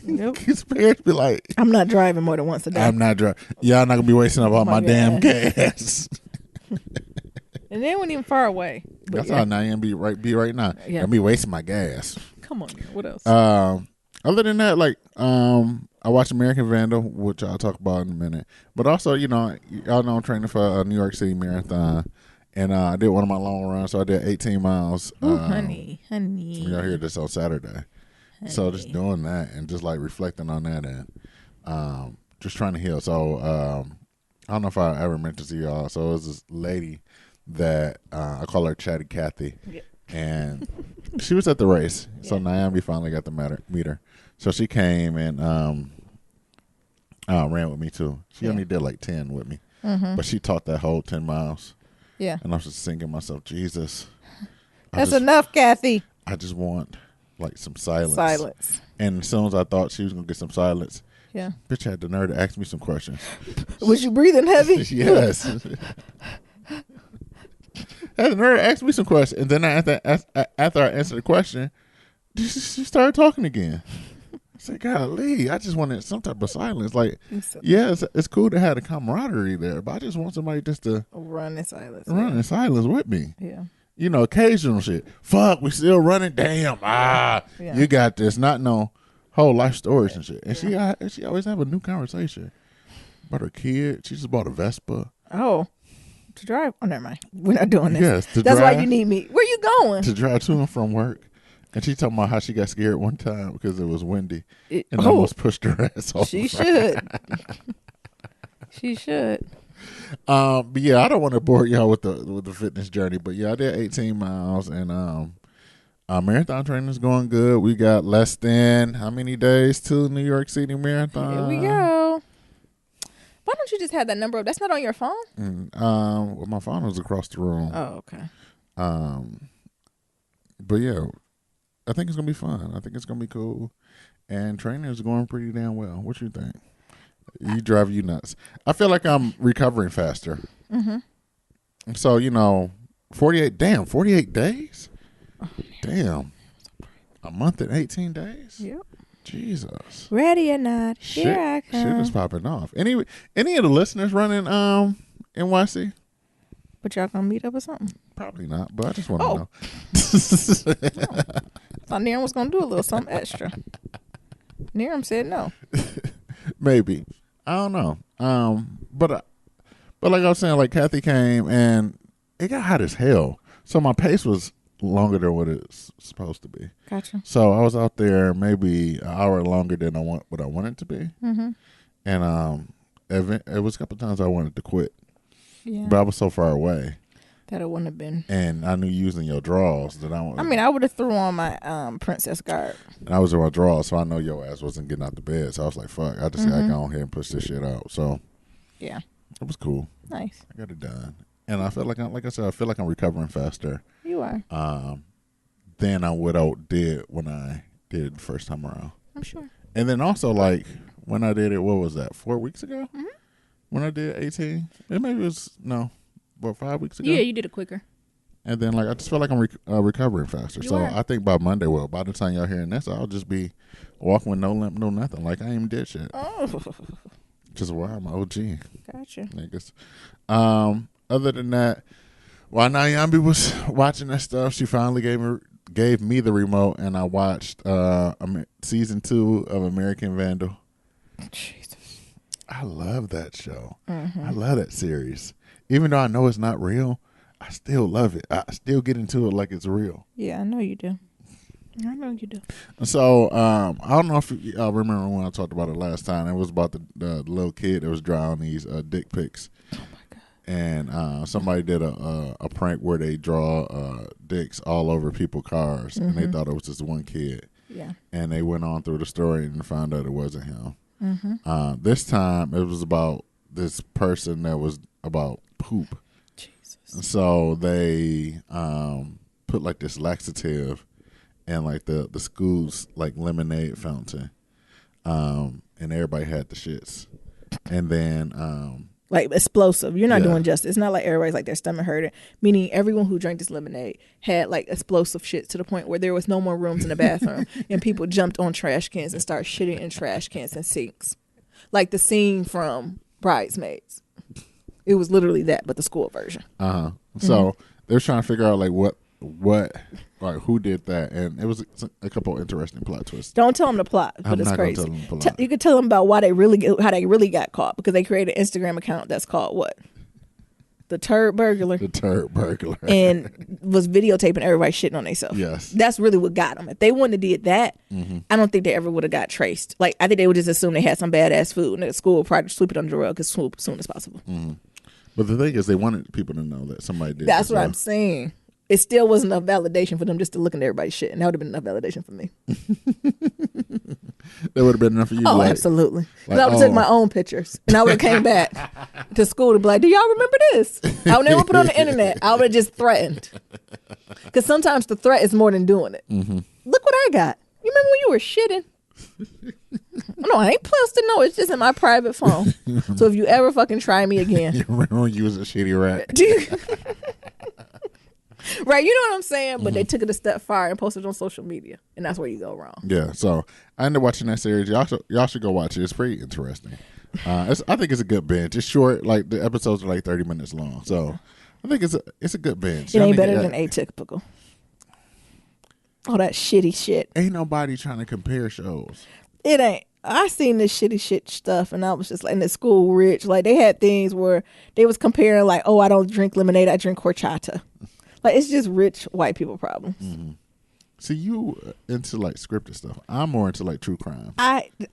Yep. His parents be like, I'm not driving more than once a day. I'm not driving. Y'all not gonna be wasting up all my damn gas. And they weren't even far away. But That's yeah. how Nayan be right now. Yeah. I be wasting my gas. Come on, what else? Other than that, like I watched American Vandal, which I'll talk about in a minute. But also, y'all know I'm training for a New York City Marathon, and I did one of my long runs. So I did 18 miles. Ooh, honey. Y'all hear this on Saturday. So just doing that and just like reflecting on that and just trying to heal. So I don't know if I ever mentioned to y'all. So it was this lady that I call her Chatty Cathy, and she was at the race. So Naomi finally got to meet her. So she came and ran with me too. She only did like 10 with me, but she taught that whole 10 miles. Yeah, and I was just thinking to myself, Jesus, that's enough, Kathy. I just want like some silence. And as soon as I thought she was gonna get some silence, bitch had the nerve to ask me some questions. Was you breathing heavy? Yes. Had the nerve to ask me some questions, and then after I answered the question, she started talking again. I said, "Golly, I just wanted some type of silence. Like, yeah, it's cool to have the camaraderie there, but I just want somebody just to run in silence. In silence with me. Yeah. Occasional shit. Fuck, we still running. Damn. You got this. Not no whole life stories and shit. And she always have a new conversation about her kid. She just bought a Vespa. Oh, to drive? Oh, never mind. We're not doing this. Yes, that's why you need me. Where you going? To drive to and from work. And she talking about how she got scared one time because it was windy and almost pushed her ass off. She should. She should. But yeah, I don't want to bore y'all with the fitness journey, but yeah, I did 18 miles and marathon training is going good. We got less than how many days to New York City Marathon? Here we go. Why don't you just have that number up? That's not on your phone? Well, my phone was across the room. Oh, okay. But yeah, I think it's gonna be fun. I think it's gonna be cool, and training is going pretty damn well. What you think? You drive you nuts. I feel like I'm recovering faster. Mm-hmm. So 48 days. Oh, damn, a month and 18 days. Yep. Jesus. Ready or not, here I come. Shit is popping off. Any of the listeners running NYC? But y'all gonna meet up or something? Probably not, but I just want to know. Thought Niram was gonna do a little something extra. Niram said no. Maybe. I don't know. But like I was saying, like Kathy came and it got hot as hell. So my pace was longer than what it's supposed to be. Gotcha. So I was out there maybe an hour longer than what I wanted to be. Mm-hmm. And it was a couple times I wanted to quit. Yeah. But I was so far away. That it wouldn't have been. And I knew using your drawers that I would have threw on my princess garb. And I was in my drawers, so I know your ass wasn't getting out the bed. So I was like, fuck, I just gotta go ahead and push this shit out. So yeah. It was cool. Nice. I got it done. And I feel like I feel like I'm recovering faster. You are. Than I did when I did it the first time around. I'm sure. And then also like when I did it, what was that? 4 weeks ago? Mm-hmm. When I did 18? Maybe it was 5 weeks ago? Yeah, you did it quicker. And then like I just feel like I'm recovering faster. You so are. I think by Monday, by the time y'all hearing this, I'll just be walking with no limp, no nothing. Like I ain't even did shit. Oh. Just why I'm an OG. Gotcha. Niggas. Other than that, while Nyambi was watching that stuff, she finally gave me the remote, and I watched season 2 of American Vandal. Jesus. I love that show. Mm-hmm. I love that series. Even though I know it's not real, I still love it. I still get into it like it's real. Yeah, I know you do. I know you do. So, I don't know if you remember when I talked about it last time. It was about the little kid that was drawing these dick pics. Oh, my God. And somebody did a prank where they draw dicks all over people's cars. And they thought it was just one kid. Yeah. And they went on through the story and found out it wasn't him. Mm-hmm. This time, it was about this person that was about poop. Jesus. And so they put like this laxative and like the school's like lemonade fountain, and everybody had the shits. And then like explosive. You're not doing justice. It's not like everybody's like their stomach hurting. Meaning everyone who drank this lemonade had like explosive shit to the point where there was no more rooms in the bathroom and people jumped on trash cans and started shitting in trash cans and sinks. Like the scene from Bridesmaids. It was literally that, but the school version. So they're trying to figure out like what like who did that, and it was a couple of interesting plot twists. Don't tell them the plot, but I'm it's not crazy. gonna tell them the plot. You could tell them about how they really got caught because they created an Instagram account that's called what? The Turd Burglar. The Turd Burglar. And was videotaping everybody shitting on themselves. Yes. That's really what got them. If they wouldn't have did that, I don't think they ever would have got traced. Like, I think they would just assume they had some badass food and the school would probably sweep it under the rug as soon as possible. But the thing is, they wanted people to know that somebody did. That's what I'm saying. It still wasn't enough validation for them just to look into everybody's shit. And that would have been enough validation for me. That would have been enough for you. Oh, absolutely. Because I would have took my own pictures. And I would have came back to school to be like, do y'all remember this? I would never put it on the internet. I would have just threatened. Because sometimes the threat is more than doing it. Look what I got. You remember when you were shitting? No, I ain't posted. No, it's just in my private phone. So if you ever fucking try me again. You remember when you was a shitty rat? Right, you know what I'm saying? But they took it a step far and posted it on social media. And that's where you go wrong. Yeah, so I ended up watching that series. Y'all should go watch it. It's pretty interesting. I think it's a good binge. It's short. Like the episodes are like 30 minutes long. So I think it's a good binge. It ain't better than Atypical. All that shitty shit. Ain't nobody trying to compare shows. It ain't. I seen this shitty shit stuff and I was just like, in the school rich. Like they had things where they was comparing like, oh, I don't drink lemonade, I drink horchata. Like it's just rich white people problems. See, you into like scripted stuff. I'm more into like true crime.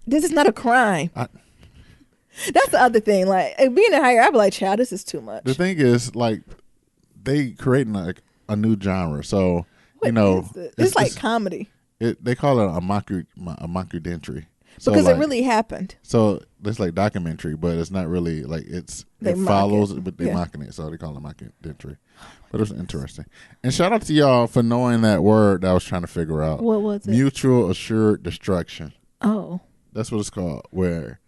This is not a crime. That's the other thing. Like being a higher, I'd be like, child, this is too much. The thing is, like, they creating like a new genre. So it's like comedy. They call it a mockumentary. So because like, it really happened. So it's like documentary, but it's not really like it follows it, but they're mocking it. So they call it mockumentary. But it was interesting. And shout out to y'all for knowing that word that I was trying to figure out. What was it? Mutual assured destruction. Oh. That's what it's called, where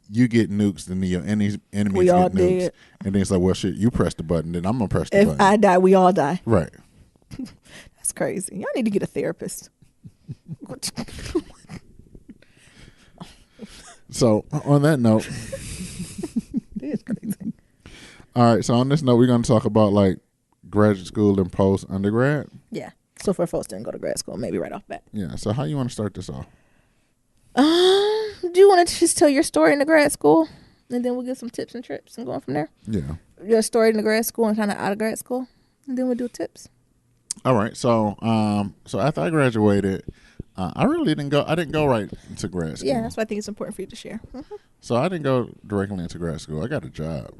you get nukes and then your enemies we get all nukes. dead. And then it's like, well, shit, you press the button, then I'm going to press the button. If I die, we all die. Right. That's crazy. Y'all need to get a therapist. So on that note, It's crazy. all right. So on this note, we're going to talk about like graduate school and post undergrad. Yeah. So for folks that didn't go to grad school, maybe right off bat. Yeah. So how you want to start this off? Do you want to just tell your story in the grad school, and then we'll get some tips and trips and going from there? Yeah. Your story in the grad school and kind of out of grad school, and then we'll do tips. All right. So so after I graduated, I really didn't go. I didn't go right into grad school. Yeah, that's why I think it's important for you to share. So I didn't go directly into grad school. I got a job.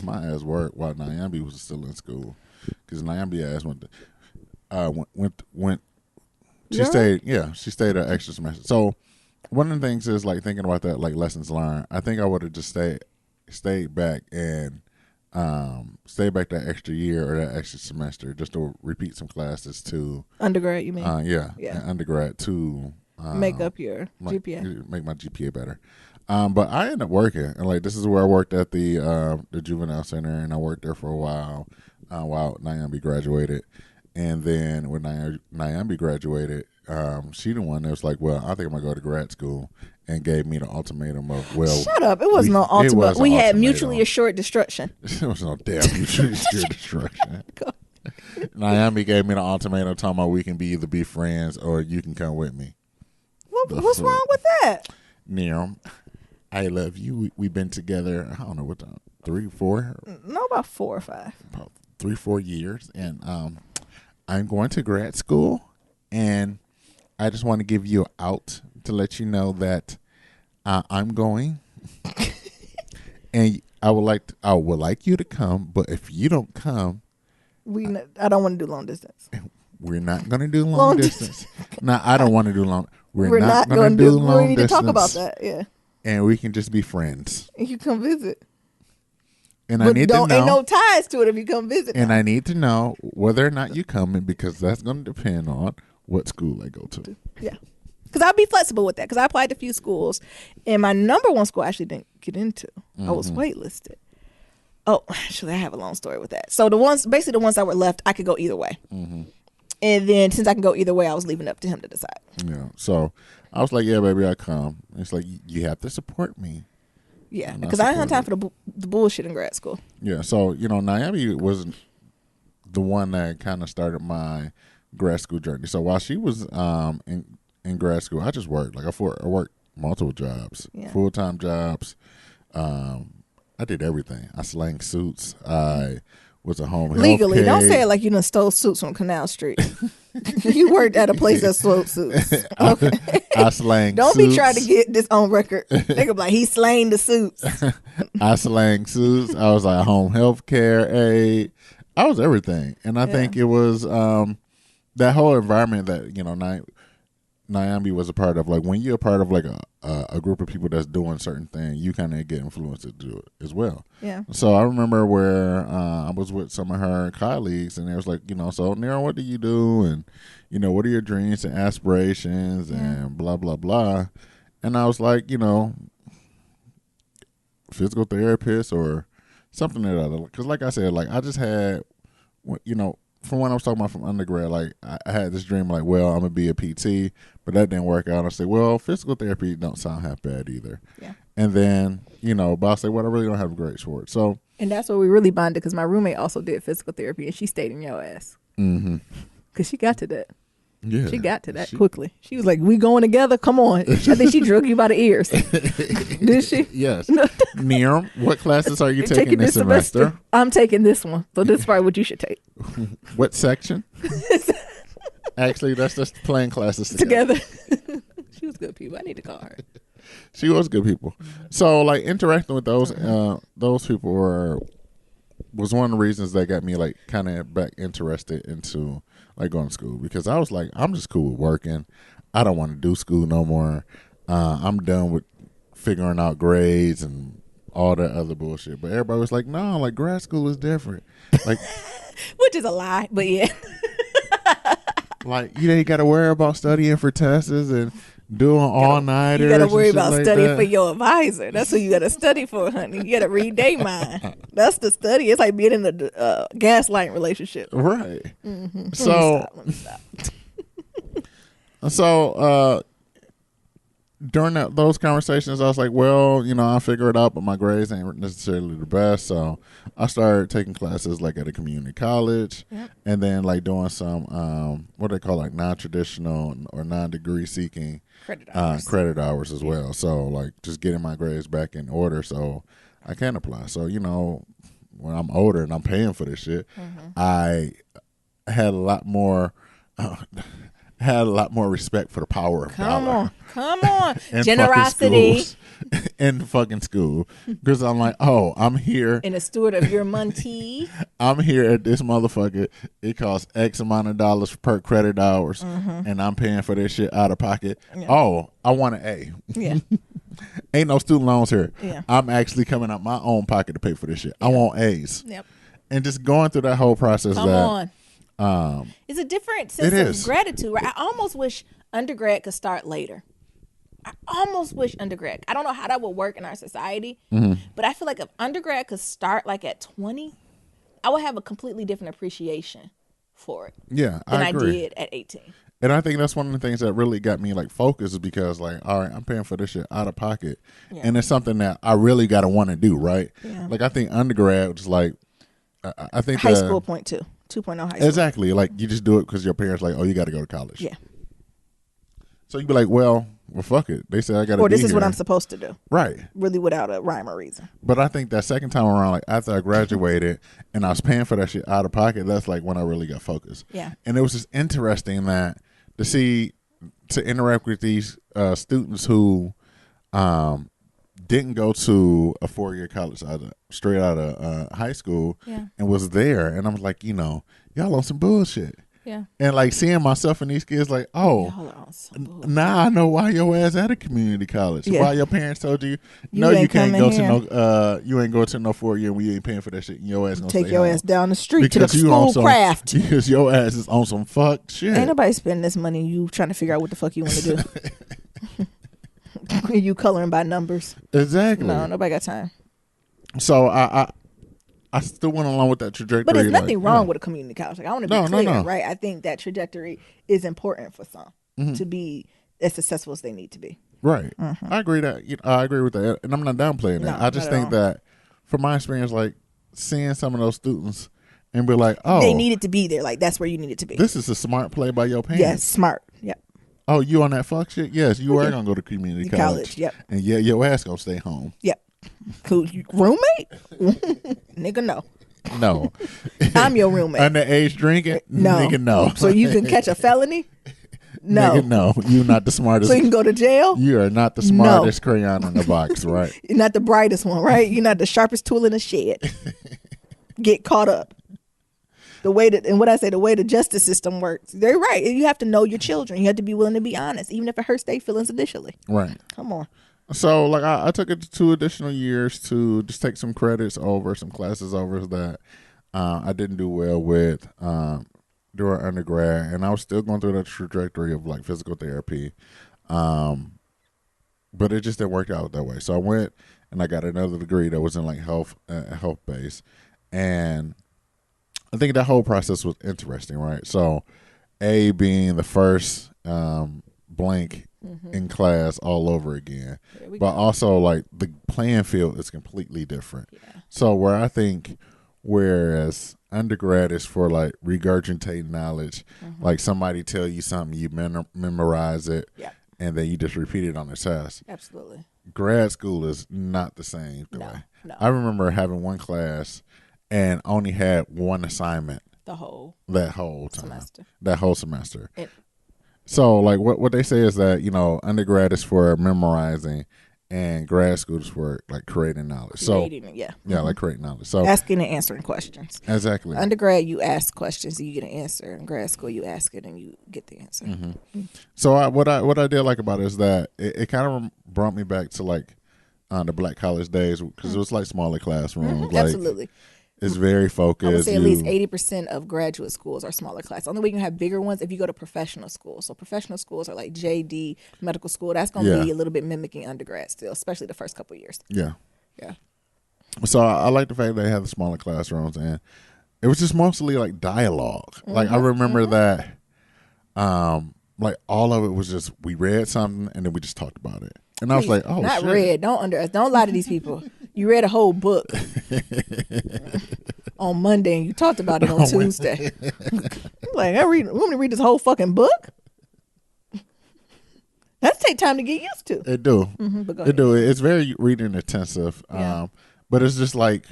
My ass worked while Nyambi was still in school, because Nyambi ass went. She Yeah. stayed. Yeah, she stayed an extra semester. So one of the things is like thinking about that, like lessons learned. I think I would have just stayed back and stayed back that extra year or that extra semester just to repeat some classes to Undergrad, you mean? yeah, Yeah. undergrad to Make up your my- GPA. make my GPA better. But I ended up working, and like this is where I worked at the juvenile center, and I worked there for a while Nyambi graduated, and then when Nyambi graduated, she the one that was like, "Well, I think I'm gonna go to grad school," and gave me the ultimatum of, "Well, Shut up! It was no it ultimate. was an We had ultimatum. mutually assured destruction. There was no damn mutually assured destruction." Nyambi gave me the ultimatum talking about we can either be friends or you can come with me. What's wrong with that? Near, I love you. We've been together. I don't know what time, 3, 4, No, about 4 or 5. about 3, 4 years, and I'm going to grad school, and I just want to give you out to let you know that I'm going, and I would like you to come, but if you don't come, I don't want to do long distance. we're not going to do long distance. No, I don't want to do long. We're not going going to do We long need to distance. talk about that. Yeah, And we can just be friends. and you come visit. And I But need to ain't know. no ties to it if you come visit. And I need to know whether or not you coming, because that's going to depend on what school I go to. Yeah. Because I'll be flexible with that. Because I applied to a few schools, and my number one school I actually didn't get into. I was waitlisted. Oh, actually, I have a long story with that. So the ones that were left, I could go either way. And then since I can go either way, I was leaving it up to him to decide. Yeah. So I was like, yeah, baby, I come. It's like, you have to support me. Yeah, And because I didn't have time for the bullshit in grad school. Yeah. So, Nyambi was the one that kind of started my grad school journey. So while she was in grad school, I just worked. Like I worked multiple jobs, full-time jobs. I did everything. I slang suits. I was a home health Legally, don't aide. say it like you done stole suits from Canal Street. You worked at a place that sold suits. Okay. I slang Don't suits. be trying to get this on record. They gonna be like, he slaying the suits. I slang suits. I was like a home health care aide. I was everything. And I think it was that whole environment that, Nyambi was a part of. Like when you're a part of like a group of people that's doing certain things, you kind of get influenced to do it as well. Yeah. So I remember where I was with some of her colleagues, and it was like, so Nero, what do you do? And, what are your dreams and aspirations and blah, blah, blah. And I was like, physical therapist or something or other. Because like I said, like I just had, from when I was talking about from undergrad, like I had this dream, like, well, I'm gonna be a PT, but that didn't work out. I said, well, physical therapy don't sound half bad either. Yeah. And then, but I said, well, I really don't have a great for it. So, And that's where we really bonded because my roommate also did physical therapy and she stayed in your ass. Because she got to that. yeah, She got to that quickly. She was like, we going together? Come on. I think she drug you by the ears. Did she? Yes. Near, what classes are you You're taking this semester? I'm taking this one. So this is probably what you should take. What section? Actually, that's just playing classes Together. She was good people. I need to call her. She was good people. So like interacting with those people was one of the reasons that got me like kind of back interested into like going to school, because I was like, I'm just cool with working. I don't want to do school no more. I'm done with figuring out grades and all that other bullshit. But everybody was like, no, like grad school is different. Like, Which is a lie, but yeah. like you ain't got to worry about studying for tests and doing all-nighters. You got to and worry shit about like studying that. for your advisor. That's who you got to study for, honey. You got to read their mind. That's the study. It's like being in a gaslighting relationship. Right. Mm-hmm. So, Let me stop. so during those conversations, I was like, well, I'll figure it out, but my grades ain't necessarily the best. So I started taking classes like at a community college, and then like doing some what they call like non-traditional or non-degree seeking credit hours as well. So like just getting my grades back in order so I can apply. So when I'm older and I'm paying for this shit, I had a lot more. Had a lot more respect for the power of dollar. Come on. Generosity. In fucking school. Because I'm like, oh, I'm here. And a steward of your money. I'm here at this motherfucker. It costs X amount of dollars per credit hours. And I'm paying for this shit out of pocket. Yeah. Oh, I want an A. Yeah. Ain't no student loans here. Yeah. I'm actually coming out my own pocket to pay for this shit. Yeah. I want A's. Yep. And just going through that whole process. Come on. It's a different sense of gratitude, right? I almost wish undergrad could start later. I don't know how that would work in our society, but I feel like if undergrad could start like at 20, I would have a completely different appreciation for it. Yeah, than I agree. did at 18. And I think that's one of the things that really got me like focused, is because like, all right, I'm paying for this shit out of pocket, and it's something that I really got to want to do, right? Yeah. Like I think undergrad was like, I think high school 2.0 high school. Exactly. Like you just do it because your parents like, oh, you got to go to college. Yeah. So you'd be like, well, fuck it. They said I got to. Or this is what I'm supposed to do. Right. Really, without a rhyme or reason. But I think that second time around, like after I graduated and I was paying for that shit out of pocket, that's like when I really got focused. Yeah. And it was just interesting to interact with these students who didn't go to a 4-year college straight out of high school and was there. And I'm like, y'all on some bullshit. Yeah. And like seeing myself in these kids like, now I know why your ass at a community college. Yeah. Why your parents told you you can't go to you ain't going to no 4-year when you ain't paying for that shit. And your ass gonna take stay your home. ass down the street because to the school craft. Because your ass is on some fucked shit. Ain't nobody spending this money you trying to figure out what the fuck you want to do. You coloring by numbers. Exactly. No, nobody got time. So I still went along with that trajectory. But there's nothing wrong with a community college. Like I want to be clear, right? I think that trajectory is important for some to be as successful as they need to be. Right. I agree I agree with that, and I'm not downplaying that. I just think that, from my experience, like seeing some of those students and be like, oh, they needed to be there. Like that's where you needed to be. This is a smart play by your parents. Yes, smart. Yep. Oh, you on that fuck shit? Yes, you are gonna go to community college. Yep. And your ass gonna stay home. Yep. Cool. Roommate? Nigga, no. No. I'm your roommate. Underage drinking? No. Nigga, no. So you can catch a felony? No. Nigga, no. You're not the smartest. So you can go to jail? You are not the smartest crayon in the box, right? You're not the brightest one, right? You're not the sharpest tool in the shed. Get caught up. The way the justice system works. They're right. You have to know your children. You have to be willing to be honest, even if it hurts their feelings initially. Right. Come on. So, like, I took it 2 additional years to just take some credits over, some classes over that I didn't do well with during undergrad, and I was still going through that trajectory of like physical therapy, but it just didn't work out that way. So I went and I got another degree that was in like health base, and I think that whole process was interesting, right? So, A being the first blank in class all over again, but also like the playing field is completely different. Yeah. So where I think, whereas undergrad is for like regurgitating knowledge, like somebody tell you something, you memorize it, and then you just repeat it on the test. Absolutely. Grad school is not the same way. No. I remember having one class and only had one assignment that whole semester. So, like, what they say is that, undergrad is for memorizing and grad school is for, like, creating knowledge. Like creating knowledge. So asking and answering questions. Exactly. Undergrad, you ask questions and you get an answer. In grad school, you ask it and you get the answer. So, what I did like about it is that it kind of brought me back to, like, the Black college days, because it was, like, smaller classrooms. Like, absolutely. It's very focused. I would say at least 80% of graduate schools are smaller class. Only way you can have bigger ones if you go to professional schools. So professional schools are like JD, medical school. That's going to be a little bit mimicking undergrad still, especially the first couple of years. Yeah. So I like the fact that they have the smaller classrooms, and it was just mostly like dialogue. Like I remember that like all of it was just we read something and then we just talked about it. And I was Please, like, oh, not shit. read. Don't lie to these people. You read a whole book on Monday and you talked about it on Tuesday. Like, want me to read this whole fucking book? That's take time to get used to. It do. But go It ahead. do. It's very reading intensive. Yeah. But it's just like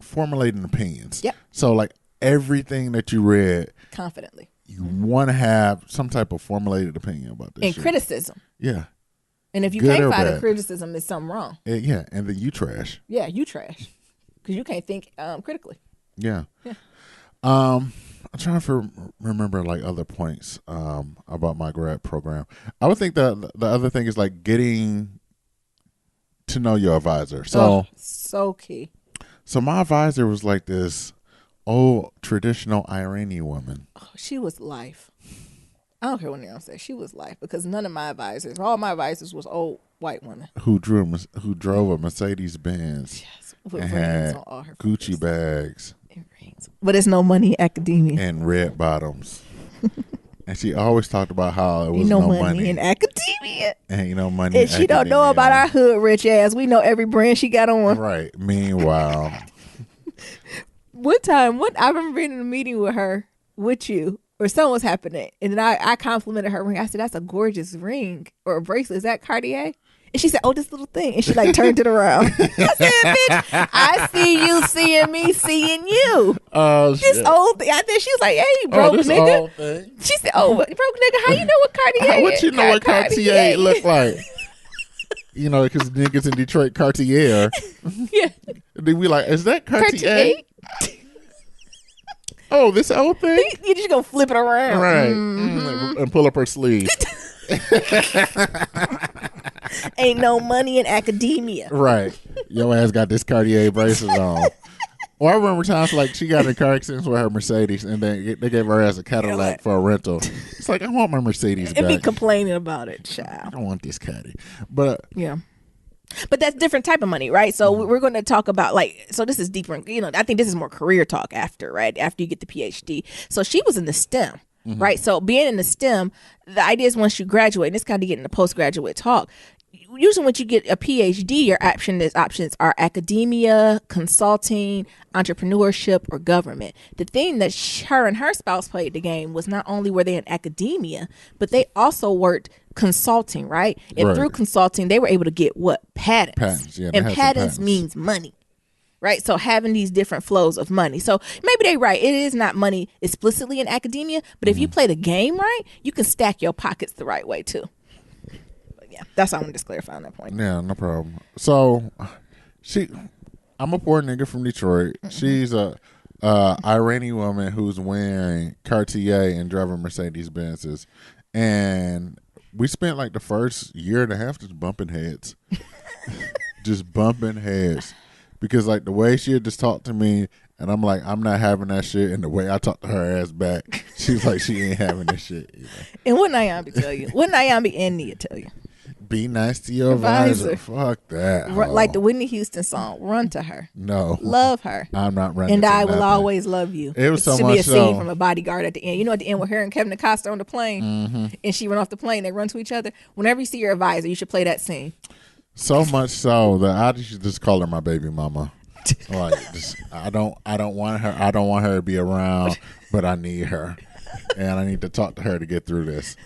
formulating opinions. Yep. So like everything that you read, Confidently. you want to have some type of formulated opinion about this And shit. criticism. Yeah. And if you Good can't or find a bad. criticism, there's something wrong. Yeah. And then you trash. Yeah, you trash. Because you can't think critically. Yeah. Yeah. I'm trying to remember like other points about my grad program. I would think that the other thing is like getting to know your advisor. So key. So my advisor was like this old traditional Iranian woman. Oh, she was life. I don't care what anyone says. She was life because none of my advisors, all my advisors was old white women. Who drove a Mercedes Benz Yes. With and rings had on all her Gucci fingers. bags And rings. But it's no money in academia. and red bottoms. And she always talked about how it was Ain't no no money money in academia. and money. And in she don't know academia. about our hood rich ass. We know every brand she got on. Right. Meanwhile, One time, I remember being in a meeting with her, with you, or something was happening. And then I complimented her ring. I said, that's a gorgeous ring or a bracelet. Is that Cartier? And she said, oh, this little thing. And she like turned it around. I said, bitch, I see you seeing me seeing you. oh This shit. old thing. I think she was like, hey, you broke this nigga. old thing. She said, oh, broke nigga, how you know what Cartier What is? you know what Cartier look like? You know, because niggas in Detroit, Cartier. Yeah. Then we like, is that Cartier? Cartier. Oh, this old thing? You just gonna flip it around. Right. Mm-hmm. And pull up her sleeve. Ain't no money in academia. Right. Your ass got this Cartier bracelet on. Or I remember times like she got in car accidents with her Mercedes and then they gave her ass a Cadillac for a rental. It's like, I want my Mercedes And be back. complaining about it, I child. don't want this Caddy. But Yeah. But that's different type of money, right? So we're going to talk about so this is deeper, I think this is more career talk after, right? After you get the PhD. So she was in the STEM, right? So being in the STEM, the idea is once you graduate, and this kind of get into postgraduate talk, usually when you get a PhD, your options are academia, consulting, entrepreneurship, or government. The thing that her and her spouse played the game was not only were they in academia, but they also worked consulting, right? And Right. through consulting, they were able to get what? Patents. Patents, yeah, they And had some patents patents. means money. Right. So having these different flows of money. So maybe they're right. It is not money explicitly in academia, but if you play the game right, you can stack your pockets the right way too. But yeah, that's how I'm just clarifying that point. yeah, no problem. So I'm a poor nigga from Detroit. She's a Iranian woman who's wearing Cartier and driving Mercedes Benzes. And we spent like the first year and a half just bumping heads. Just bumping heads. Because like the way she had just talked to me, and I'm like, I'm not having that shit. And the way I talked to her ass back, she's like, she ain't having this shit either. And what Nyambi tell you? What Nyambi and Nia tell you? Be nice to your advisor. Fuck that. Like the Whitney Houston song, run to her. No. Love her. I'm not running And to I will nothing. always love you. It was so should be a much scene so. from a Bodyguard at the end. You know, at the end with her and Kevin Acosta on the plane, and she run off the plane. They run to each other. Whenever you see your advisor, you should play that scene. So much so that I should just call her my baby mama. Like, I don't want her. I don't want her to be around, but I need her, and I need to talk to her to get through this.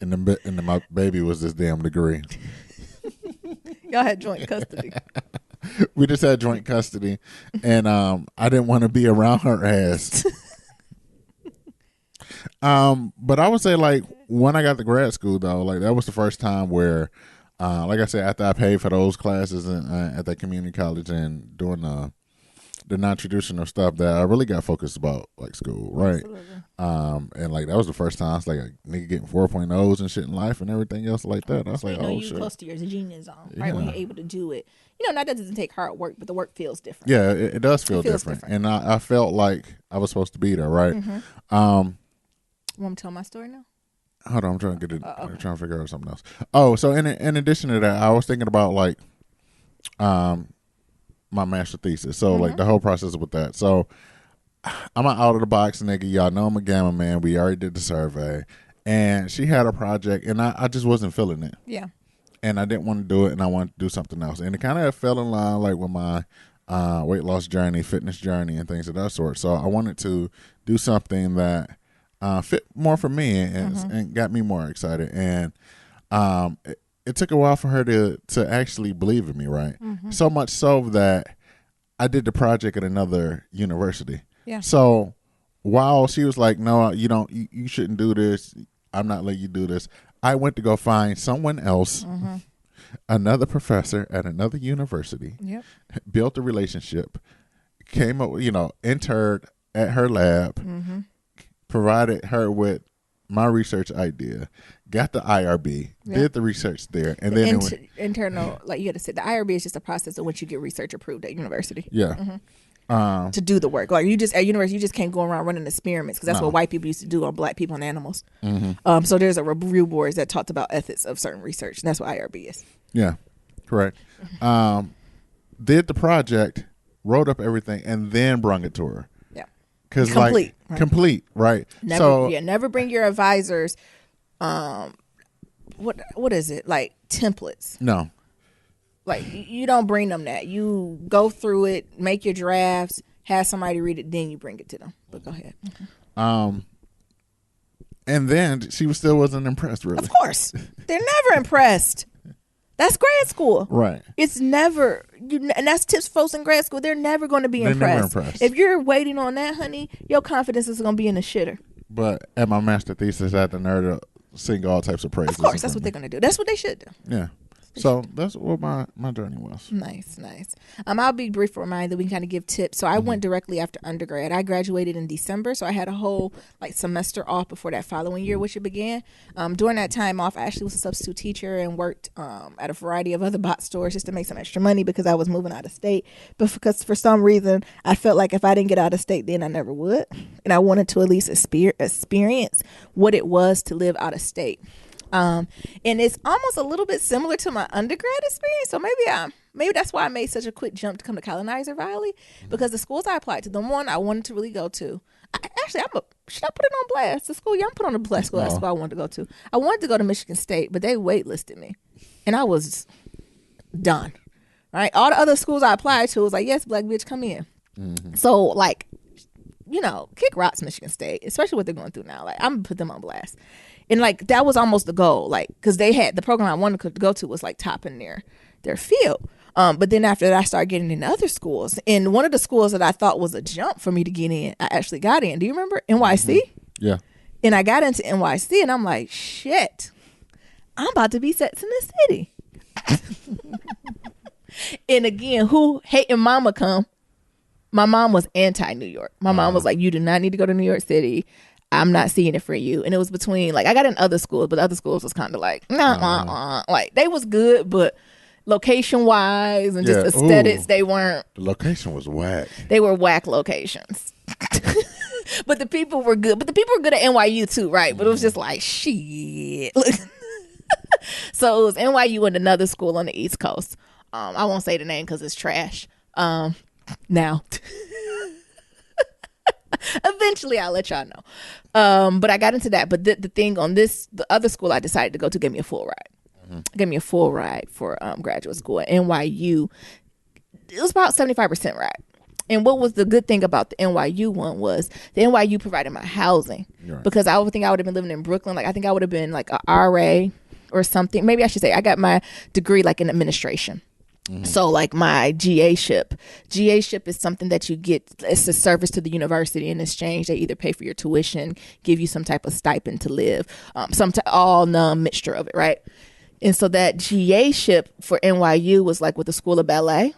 And then my baby was this damn degree. Y'all had joint custody. We just had joint custody, and I didn't want to be around her ass. But I would say like when I got to grad school though, like that was the first time where, like I said, after I paid for those classes at that community college and doing the non-traditional stuff, that I really got focused about like school, right? And like that was the first time I was like a nigga getting 4.0s and shit in life and everything else like that. I was like, You know, oh you shit. close to your genius zone, right? When Yeah. you're able to do it. You know, that doesn't take hard work, but the work feels different. Yeah, it does feel feels different. different. And I felt like I was supposed to be there, right? Want me to tell my story now? Hold on, I'm trying to get it. I'm trying to figure out something else. Oh, so in addition to that, I was thinking about like, my master thesis. So like the whole process with that. So I'm an out of the box nigga. Y'all know I'm a gamma man. We already did the survey, and she had a project, and I just wasn't feeling it. Yeah. And I didn't want to do it, and I wanted to do something else. And it kind of fell in line like with my weight loss journey, fitness journey, and things of that sort. So I wanted to do something that fit more for me and got me more excited. And it took a while for her to actually believe in me, right? So much so that I did the project at another university. Yeah. So while she was like, no, you shouldn't do this. I'm not letting you do this. I went to go find someone else, another professor at another university, built a relationship, came up, interned at her lab, provided her with my research idea, got the IRB, did the research there, and then internal, like you had to say, the IRB is just a process in which you get research approved at university. Yeah. To do the work, like at university, you just can't go around running experiments because that's what white people used to do on black people and animals. So there's a review boards that talked about ethics of certain research, and that's what IRB is. Yeah, correct. Did the project, wrote up everything, and then brung it to her. Yeah, because complete, right? Never bring your advisors. What is it like templates? No. Like, you don't bring them that. You go through it, make your drafts, have somebody read it, then you bring it to them. But go ahead. And then she still wasn't impressed, really. Of course. They're never impressed. That's grad school. Right. It's never, and that's tips folks in grad school. They're never going to be impressed. Never impressed. If you're waiting on that, honey, your confidence is going to be in the shitter. But at my master thesis, I had the nerve to sing all types of praises. Of course, that's what they're going to do. That's what they should do. Yeah. So that's what my journey was. Nice. I'll be brief for a reminder that we can kind of give tips. So I went directly after undergrad. I graduated in December, so I had a whole semester off before that following year, which it began. During that time off, I actually was a substitute teacher and worked at a variety of other bot stores just to make some extra money because I was moving out of state. But because for some reason, I felt like if I didn't get out of state, then I never would. And I wanted to at least experience what it was to live out of state. And it's almost a little bit similar to my undergrad experience. So maybe that's why I made such a quick jump to come to Colonizer Valley, because the schools I applied to, the one I wanted to really go to, should I put it on blast? The school, I'm put on the blast school. That's the school I wanted to go to. I wanted to go to Michigan State, but they waitlisted me, and I was done. Right, all the other schools I applied to was like, yes, black bitch, come in. So kick rocks, Michigan State, especially what they're going through now. Like, I'm gonna put them on blast. And that was almost the goal, because they had the program I wanted to go to was top in their field. But then after that, I started getting into other schools. And one of the schools that I thought was a jump for me to get in, I actually got in. Do you remember NYC? Yeah. And I got into NYC, and I'm like, shit, I'm about to be Sex in the City. And again, who hating mama come? My mom was anti-New York. My mom was like, you do not need to go to New York City. I'm not seeing it for you. And it was between, I got in other schools, but the other schools was kind of they was good, but location-wise and just aesthetics, they weren't. The location was whack. They were whack locations. But the people were good. But the people were good at NYU too, right? But it was just shit. So it was NYU and another school on the East Coast. I won't say the name because it's trash. Now. Eventually I'll let y'all know. But I got into that. But the thing on the other school I decided to go to gave me a full ride. Gave me a full ride for graduate school at NYU. It was about 75% ride. And what was the good thing about the NYU one was the NYU provided my housing. Right. Because I would think I would have been living in Brooklyn. I think I would have been a RA or something. Maybe I should say I got my degree in administration. So my GA-ship is something that you get. It's a service to the university. In exchange, they either pay for your tuition, give you some type of stipend to live, all mixture of it, right? And so that GA-ship for NYU was with the School of Ballet.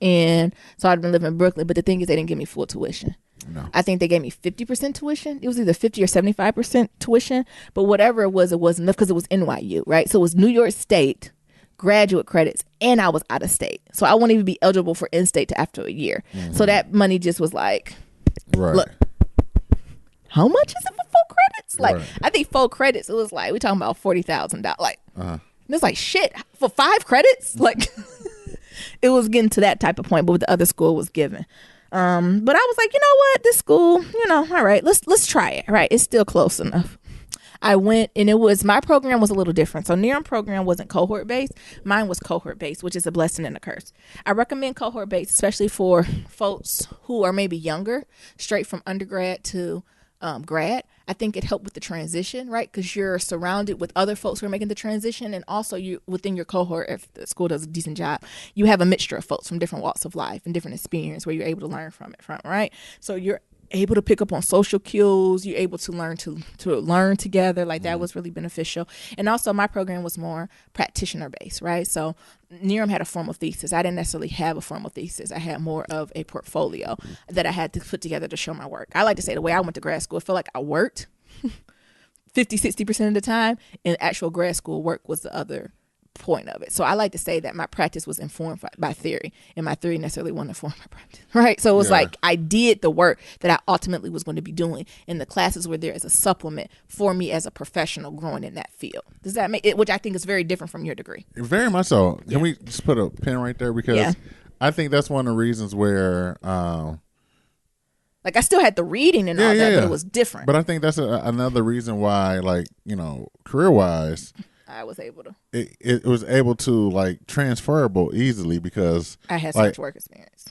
And so I'd been living in Brooklyn, but the thing is they didn't give me full tuition. No. I think they gave me 50% tuition. It was either 50 or 75% tuition, but whatever it wasn't enough because it was NYU, right? So it was New York State graduate credits, and I was out of state, so I wouldn't even be eligible for in-state to after a year. So that money just was right. Look, how much is it for full credits? Right. I think full credits, it was we talking about $40,000. It's shit for 5 credits. It was getting to that type of point, but what the other school was giving. But I was you know what, this school, all right, let's try it. Right, it's still close enough. I went, and my program was a little different. So NERM program wasn't cohort based. Mine was cohort based, which is a blessing and a curse. I recommend cohort based, especially for folks who are maybe younger, straight from undergrad to grad. I think it helped with the transition, right? Because you're surrounded with other folks who are making the transition, and also you within your cohort, if the school does a decent job, you have a mixture of folks from different walks of life and different experience where you're able to learn from, right? So you're able to pick up on social cues. You're able to learn to learn together. Like that was really beneficial. And also my program was more practitioner based, right? So NERM had a formal thesis. I didn't necessarily have a formal thesis. I had more of a portfolio that I had to put together to show my work. I like to say the way I went to grad school, I felt like I worked 50-60% of the time, and actual grad school work was the other point of it. So I like to say that my practice was informed by theory, and my theory necessarily wasn't informed by practice, right? So it was like I did the work that I ultimately was going to be doing, and the classes were there as a supplement for me as a professional growing in that field. Does that make it? Which I think is very different from your degree. Very much so. Can we just put a pin right there? Because I think that's one of the reasons where like I still had the reading and all that, but it was different. But I think that's another reason why, like, career wise, I was able to. It was able to like transferable easily because I had so much work experience.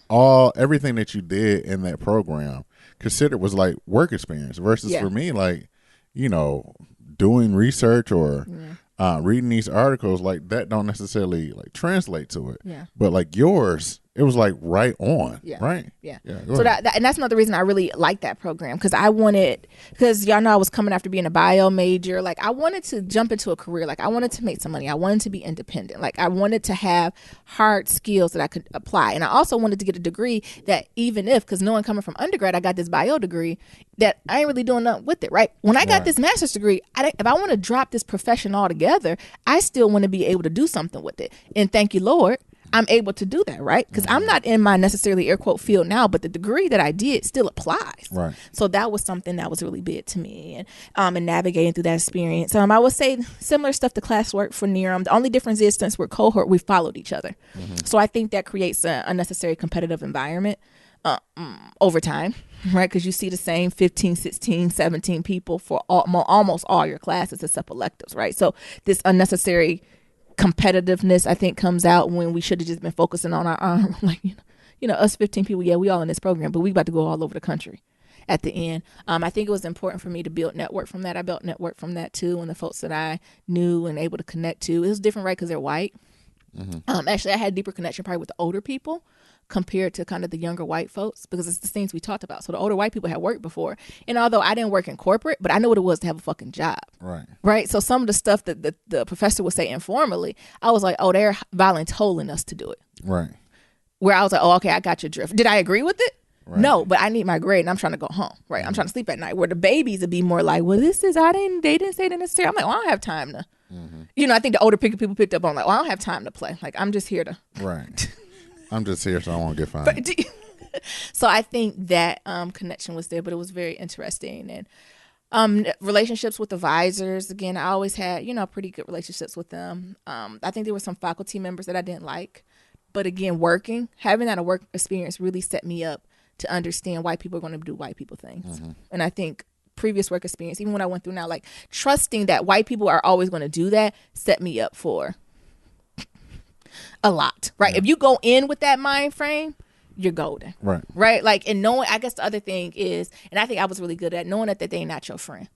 Everything that you did in that program considered was like work experience versus for me, like, doing research or reading these articles, like that don't necessarily like translate to it. Yeah. But like yours, it was like right on. Yeah. Right. Yeah. So and that's another reason I really liked that program, because y'all know I was coming after being a bio major. Like I wanted to jump into a career. Like I wanted to make some money. I wanted to be independent. Like I wanted to have hard skills that I could apply. And I also wanted to get a degree that because knowing coming from undergrad, I got this bio degree that I ain't really doing nothing with it. Right. When I got this master's degree, if I want to drop this profession altogether, I still want to be able to do something with it. And thank you, Lord, I'm able to do that, right? Because I'm not in my necessarily air quote field now, but the degree that I did still applies. Right. So that was something that was really big to me, and navigating through that experience. I would say similar stuff to classwork for NERM. The only difference is since we're cohort, we followed each other. So I think that creates an unnecessary competitive environment over time, right? Because you see the same 15, 16, 17 people for almost all your classes except electives, right? So this unnecessary competitiveness, I think, comes out when we should have just been focusing on our like us 15 people, we all in this program, but we about to go all over the country at the end. I think it was important for me to build network from that. I built network from that too, and the folks that I knew and able to connect to. It was different, right? Because they're white. Actually, I had a deeper connection probably with the older people compared to kind of the younger white folks, because it's the things we talked about. So the older white people had worked before, and although I didn't work in corporate, but I knew what it was to have a fucking job. Right. So some of the stuff that the professor would say informally, I was like, oh, they're volunteering us to do it. Right. Where I was like, oh, okay, I got your drift. Did I agree with it? Right. No, but I need my grade and I'm trying to go home. Right. I'm trying to sleep at night. Where the babies would be more like, well, they didn't say that necessarily. I'm like, well, I don't have time to, I think the older people picked up on like, well, I don't have time to play. Like, I'm just here to. Right. I'm just here so I won't get fined. So I think that connection was there, but it was very interesting. And relationships with advisors, again, I always had, pretty good relationships with them. I think there were some faculty members that I didn't like. But again, having that work experience really set me up to understand white people are going to do white people things. And I think previous work experience, even when I went through now, like trusting that white people are always going to do that, set me up for a lot, right? If you go in with that mind frame, you're golden. Right. Like, and knowing, I guess the other thing is, and I think I was really good at knowing that they're not your friend.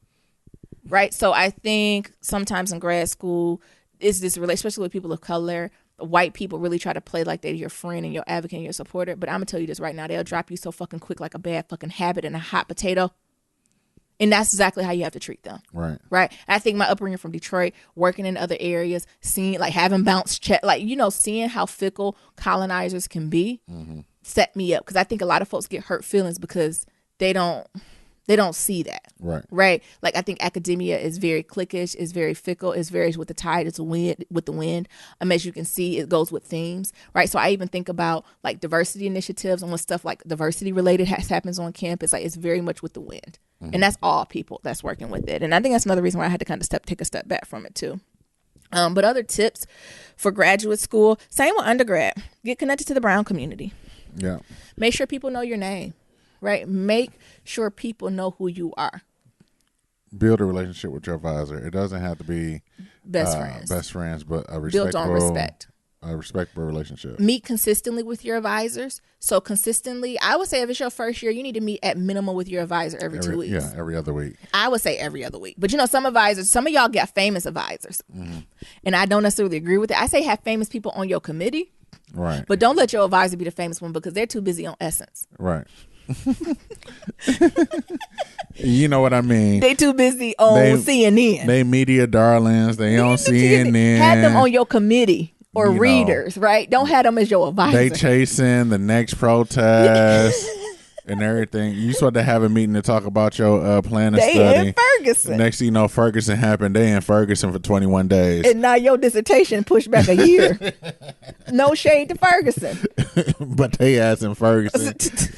Right. So I think sometimes in grad school is this relationship, especially with people of color, white people really try to play like they're your friend and your advocate and your supporter. But I'm gonna tell you this right now, they'll drop you so fucking quick like a bad fucking habit in a hot potato. And that's exactly how you have to treat them. Right. I think my upbringing from Detroit, working in other areas, seeing, like, having bounce check, like, seeing how fickle colonizers can be, set me up. Because I think a lot of folks get hurt feelings because they don't see that. Right. Like, I think academia is very cliquish, is very fickle, is very with the tide, it's with the wind. As you can see, it goes with themes. Right. So I even think about like diversity initiatives and when stuff like diversity related happens on campus, like it's very much with the wind. And that's all people that's working with it. And I think that's another reason why I had to kind of take a step back from it too. But other tips for graduate school, same with undergrad, get connected to the Brown community. Yeah. Make sure people know your name. Right. Make sure people know who you are. build a relationship with your advisor. It doesn't have to be best friends, but a built on respect. A respectable relationship. Meet consistently with your advisors. So consistently, I would say if it's your first year, you need to meet at minimum with your advisor every 2 weeks. Yeah, every other week. I would say every other week. But some advisors, some of y'all got famous advisors. And I don't necessarily agree with it. I say have famous people on your committee. Right. But don't let your advisor be the famous one because they're too busy on Essence. Right. You know what I mean? They too busy on CNN. They media darlings. They on CNN. Have them on your committee. Or readers, right? Don't have them as your advisor. They chasing the next protest and everything. You supposed to have a meeting to talk about your plan of study. They in Ferguson. Next thing you know, Ferguson happened. They in Ferguson for 21 days. And now your dissertation pushed back a year. No shade to Ferguson. But they ass in Ferguson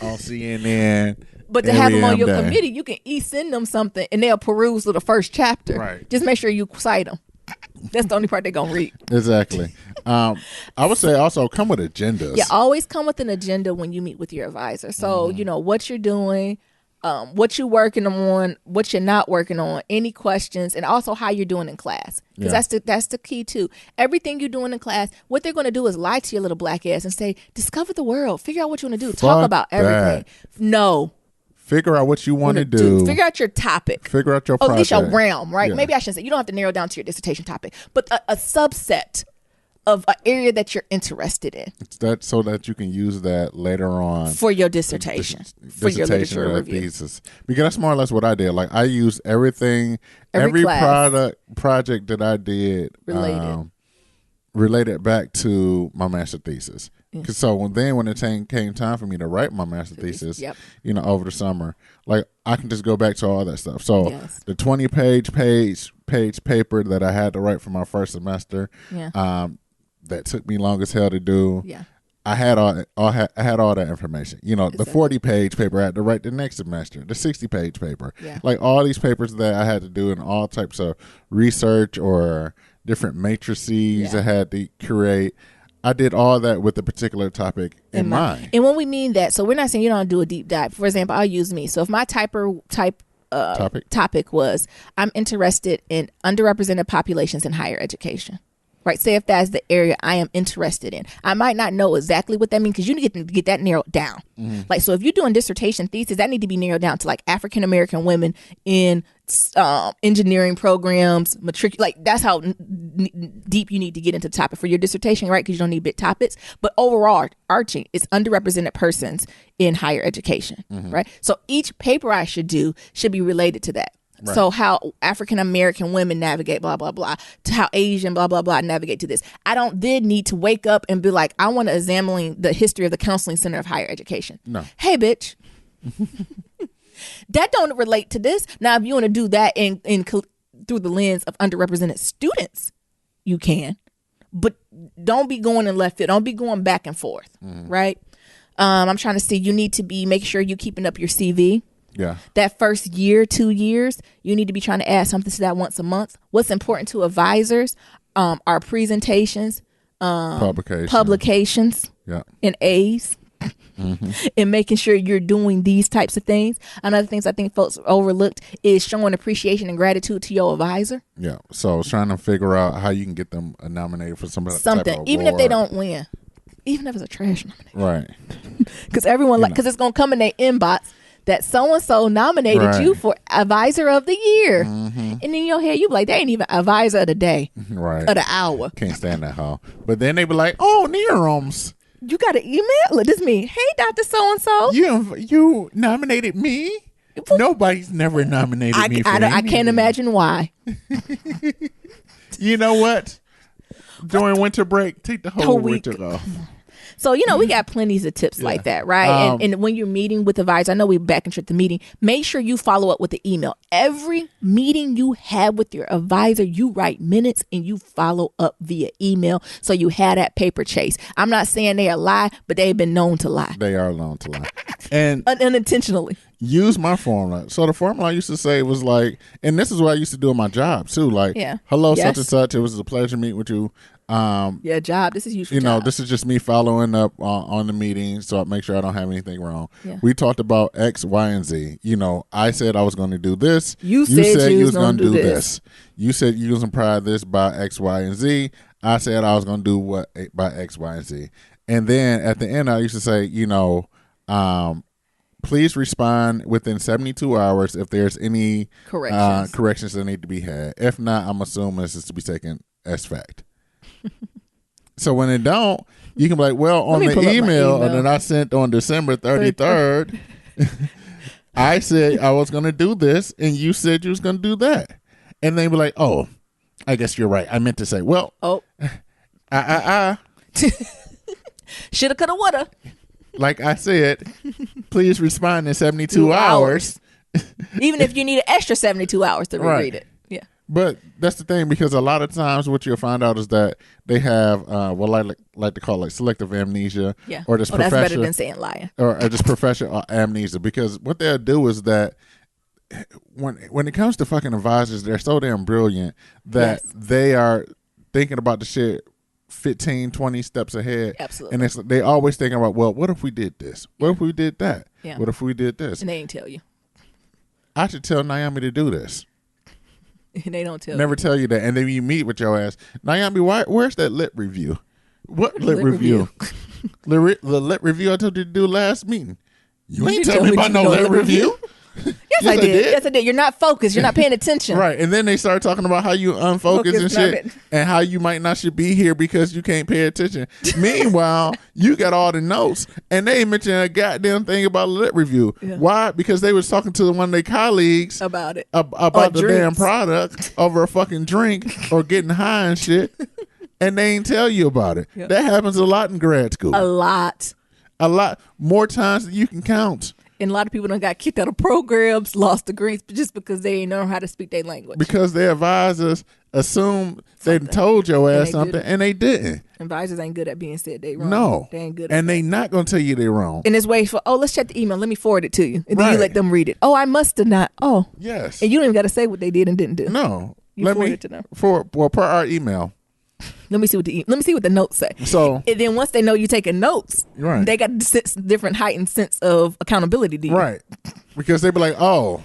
on CNN. But to have them on your committee, you can send them something and they'll peruse through the first chapter. Right. Just make sure you cite them. That's the only part they're going to read. Exactly. I would say also come with agendas. Yeah, always come with an agenda when you meet with your advisor. So, what you're doing, what you're working on, what you're not working on, any questions, and also how you're doing in class. Because that's the key too. Everything you're doing in class, what they're going to do is lie to your little black ass and say, discover the world. Figure out what you want to do. Talk about everything. No. Figure out what you want to do. Figure out your topic. Figure out your project. At least your realm, right? Yeah. Maybe I shouldn't say. You don't have to narrow down to your dissertation topic, but a subset of an area that you're interested in. That so that you can use that later on for your dissertation, for your literature review. Thesis. Because that's more or less what I did. Like I used everything, every project that I did related back to my master thesis. So when it came time for me to write my master thesis, over the summer, like I can just go back to all that stuff. So the 20-page paper that I had to write for my first semester, that took me long as hell to do. Yeah. I had all that information. Exactly. The 40-page paper I had to write the next semester, the 60-page paper. Yeah. Like all these papers that I had to do and all types of research or different matrices I had to create. I did all that with a particular topic in mind. And when we mean that, so we're not saying you don't do a deep dive. For example, I'll use me. So if my topic was I'm interested in underrepresented populations in higher education. Right. Say if that's the area I am interested in, I might not know exactly what that means because you need to get that narrowed down. Mm-hmm. Like, so if you're doing dissertation thesis, that need to be narrowed down to like African American women in engineering programs, like that's how deep you need to get into the topic for your dissertation, right? Because you don't need big topics. But overall, arching is underrepresented persons in higher education, right? So each paper I should do should be related to that. Right. So how African American women navigate, blah, blah, blah, to how Asian, blah, blah, blah, navigate to this. I don't then need to wake up and be like, I want to examine the history of the Counseling Center of Higher Education. No. Hey, bitch. That don't relate to this. Now, if you want to do that in through the lens of underrepresented students, you can. But don't be going in left field. Don't be going back and forth, right? I'm trying to see. You need to be making sure you're keeping up your CV. Yeah. That first year, 2 years, you need to be trying to add something to that once a month. What's important to advisors are presentations, publications, and A's, and making sure you're doing these types of things. Another things I think folks overlooked is showing appreciation and gratitude to your advisor. Yeah. So I was trying to figure out how you can get them nominated for something, even if they don't win, even if it's a trash nomination, right? Because everyone because it's gonna come in their inbox that so-and-so nominated you for advisor of the year. And in your head, you be like, they ain't even advisor of the day. Right. Of the hour. Can't stand that hoe. But then they be like, oh, Neroms. You got an email? Look, this me. Hey, Dr. So-and-so. You nominated me? Nobody's never nominated me for anything. I can't imagine why. You know what? During winter break, take the whole winter off. So, we got plenty of tips like that, right? And when you're meeting with advisors, I know we back and trip the meeting, make sure you follow up with the email. Every meeting you have with your advisor, you write minutes and you follow up via email. So you have that paper chase. I'm not saying they are lie, but they've been known to lie. They are known to lie. And unintentionally. use my formula. So the formula I used to say was like, and this is what I used to do in my job too. Like, hello, such and such. It was a pleasure meeting with you. Job. This is usually you know, this is just me following up on the meeting, so I make sure I don't have anything wrong. Yeah. We talked about X, Y, and Z. You know, I said I was going to do this. You said you was going to do this. You said you was going to provide this by X, Y, and Z. I said I was going to do what by X, Y, and Z. And then at the end, I used to say, you know, please respond within 72 hours if there's any corrections that need to be had. If not, I'm assuming this is to be taken as fact. So when it don't, you can be like, well, on the email that I sent on December 33rd, I said I was going to do this, and you said you was going to do that. And they be like, oh, I guess you're right. I meant to say, well, shoulda, coulda, woulda. Like I said, please respond in 72 hours. Even if you need an extra 72 hours to reread it. Yeah. But that's the thing, because a lot of times what you'll find out is that they have what I like to call like selective amnesia. Yeah. Or just that's better than saying lying. Or just professional amnesia. Because what they'll do is that when it comes to fucking advisors, they're so damn brilliant that they are thinking about the shit 15, 20 steps ahead. Absolutely. And they always thinking about, well, what if we did this? What if we did that? Yeah. What if we did this? And they ain't tell you. I should tell Naomi to do this. And they don't tell Never tell you that. And then you meet with your ass. Naomi, where's that lit review? What lit review? The lit review I told you to do last meeting. You ain't tell me about no lit review. Yes, I did. Yes, I did. You're not focused. You're not paying attention. Right. And then they start talking about how you unfocused and shit, and how you might not should be here because you can't pay attention. Meanwhile, you got all the notes, and they ain't mentioned a goddamn thing about a lit review. Yeah. Why? Because they was talking to one of their colleagues about it, about the damn product over a fucking drink or getting high and shit, and they ain't tell you about it. Yep. That happens a lot in grad school. A lot more times than you can count. And a lot of people done got kicked out of programs, lost degrees, just because they ain't know how to speak their language. Because their advisors assumed they told your ass something, and they didn't. Advisors ain't good at being said they wrong. No. They ain't good at and they not going to tell you they wrong. And it's way for, let's check the email. Let me forward it to you. And then you let them read it. Oh, I must have not. Oh. Yes. And you don't even got to say what they did and didn't do. No. You forward it to them. Per our email. Let me see what the notes say. So, and then once they know you're taking notes, right, they got a different heightened sense of accountability to you. Right. Because they be like, oh,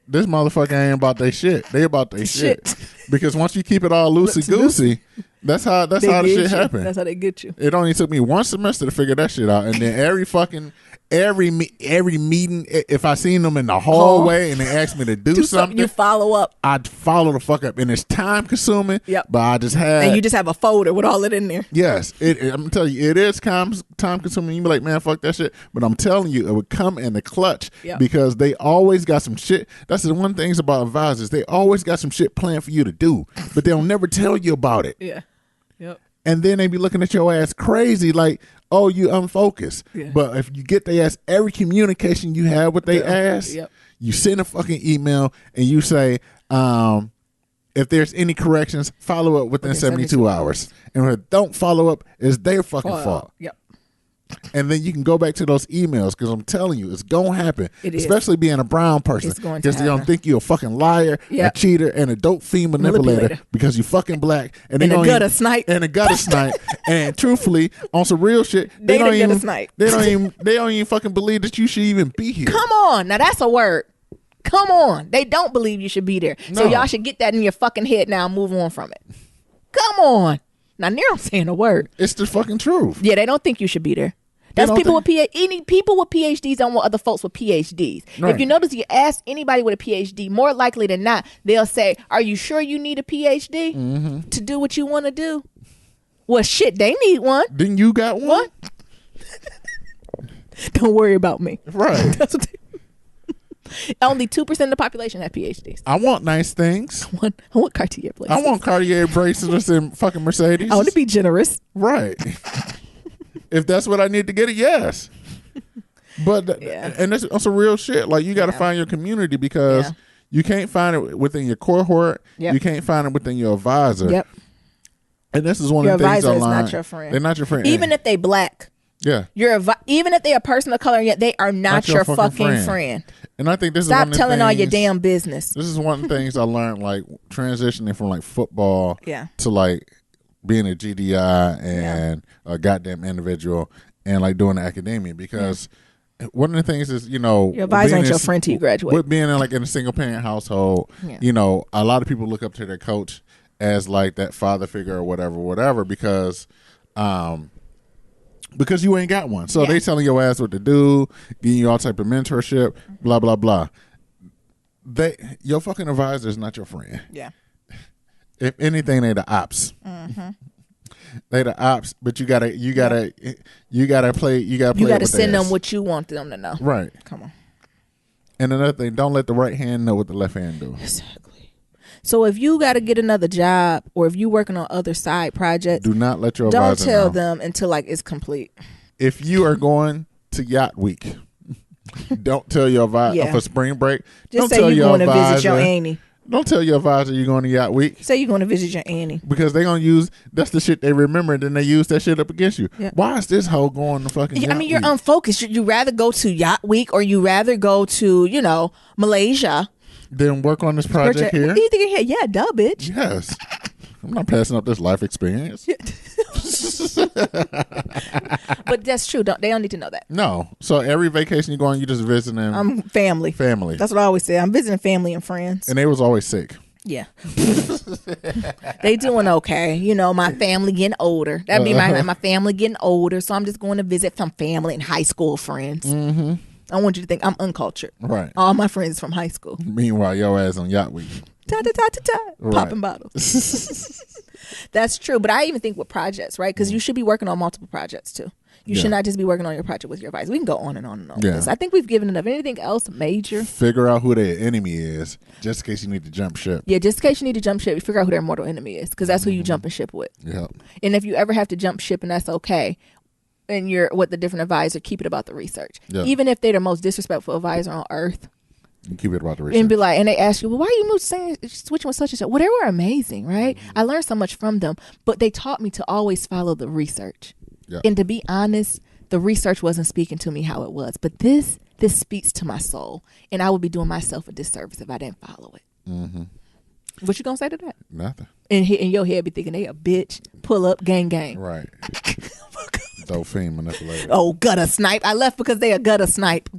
this motherfucker ain't about their shit. They about their shit. Because once you keep it all loosey-goosey, that's how the shit happen. That's how they get you. It only took me one semester to figure that shit out. And then every meeting, if I seen them in the hallway and they asked me to do something, you follow up. I'd follow the fuck up, and it's time consuming. Yep. But I just had, and you just have a folder with all it in there. Yes, I'm telling you, it is time consuming. You be like, man, fuck that shit. But I'm telling you, it would come in the clutch. Yep. Because they always got some shit. That's the one thing about advisors. They always got some shit planned for you to do, but they'll never tell you about it. Yeah. Yep. And then they be looking at your ass crazy, like, oh, you unfocused. Yeah. But if you get their ass, every communication you have with their ass, you send a fucking email and you say, if there's any corrections, follow up within 72 hours. And if it don't follow up, it's their fucking fault. Yep. And then you can go back to those emails, because I'm telling you, it's going to happen. Especially being a brown person. Because they're going to think you're a fucking liar, a cheater, and a dope fiend manipulator because you fucking black. And a gutter snipe. And a gutter snipe. And truthfully, on some real shit, they don't even fucking believe that you should even be here. Come on. Now that's a word. Come on. They don't believe you should be there. No. So y'all should get that in your fucking head now and move on from it. Come on. Now, Nero's saying a word. It's the fucking truth. Yeah, they don't think you should be there. That's people with PhDs don't want other folks with PhDs. Right. If you notice, you ask anybody with a PhD, more likely than not, they'll say, are you sure you need a PhD to do what you want to do? Well, shit, they need one. Then you got one? Don't worry about me. Right. That's what only 2% of the population have PhDs. I want nice things. I want Cartier bracelets. I want Cartier bracelets and fucking Mercedes. I want to be generous. Right. If that's what I need to get it, yes. But and that's some real shit. Like, you got to find your community, because you can't find it within your cohort. Yep. You can't find it within your advisor. Yep. And this is one of the things I learned. Your advisor is not your friend. They're not your friend. Even if they black, Yeah. Even if they're a person of color, yet they are not your fucking friend. And I think this Stop is one telling of all the your things, damn business. This is one of the things I learned, like transitioning from like football to like being a GDI and a goddamn individual and like doing academia, because one of the things is, your advisor ain't your friend till you graduate. With being in like in a single parent household, a lot of people look up to their coach as like that father figure or whatever, because you ain't got one. So they telling your ass what to do, giving you all type of mentorship, blah, blah, blah. Your fucking advisor is not your friend. Yeah. If anything, they the ops. Mm-hmm. They the ops, but you gotta play. You gotta send them what you want them to know. Right. Come on. And another thing, don't let the right hand know what the left hand do. Exactly. So if you got to get another job, or if you working on other side projects, do not let your advisor know. Don't tell them until like it's complete. If you are going to yacht week, don't tell your advisor for spring break. Just say you're going to visit your auntie. Don't tell your advisor you're going to yacht week. Say you're going to visit your auntie. Because they're going to use, that's the shit they remember, and then they use that shit up against you. Yeah. Why is this hoe going to fucking yacht you're week? unfocused. You rather go to yacht week, or you rather go to, Malaysia. Then work on this project here? Yeah, duh, bitch. Yes. I'm not passing up this life experience. But that's true. They don't need to know that. No. So every vacation you go on, you just visiting family. Family. That's what I always say. I'm visiting family and friends. And they was always sick. Yeah. They doing okay. My family getting older. That'd be my family getting older. So I'm just going to visit some family and high school friends. Mm-hmm. I want you to think I'm uncultured. Right. All my friends from high school. Meanwhile, your ass on yacht week. Right. Popping bottles. That's true. But I even think with projects, right? Because you should be working on multiple projects too. You should not just be working on your project with your advisor. We can go on and on and on. Yeah. I think we've given enough. Anything else major? Figure out who their enemy is, just in case you need to jump ship. Yeah, just in case you need to jump ship, you figure out who their mortal enemy is, because that's who you jumping ship with. Yeah. And if you ever have to jump ship, and that's okay, and you're with the different advisor, keep it about the research. Yep. Even if they're the most disrespectful advisor on earth. You keep it about the research. And be like, and they ask you, well, why are you switching with such and such? Well, they were amazing, right? Mm-hmm. I learned so much from them, but they taught me to always follow the research. Yep. And to be honest, the research wasn't speaking to me how it was, but this speaks to my soul, and I would be doing myself a disservice if I didn't follow it. Mm-hmm. What you gonna say to that? Nothing. And in your head be thinking they a bitch, pull up, gang. Right. Dolphin manipulator. Oh, gutter snipe. I left because they a gutter snipe.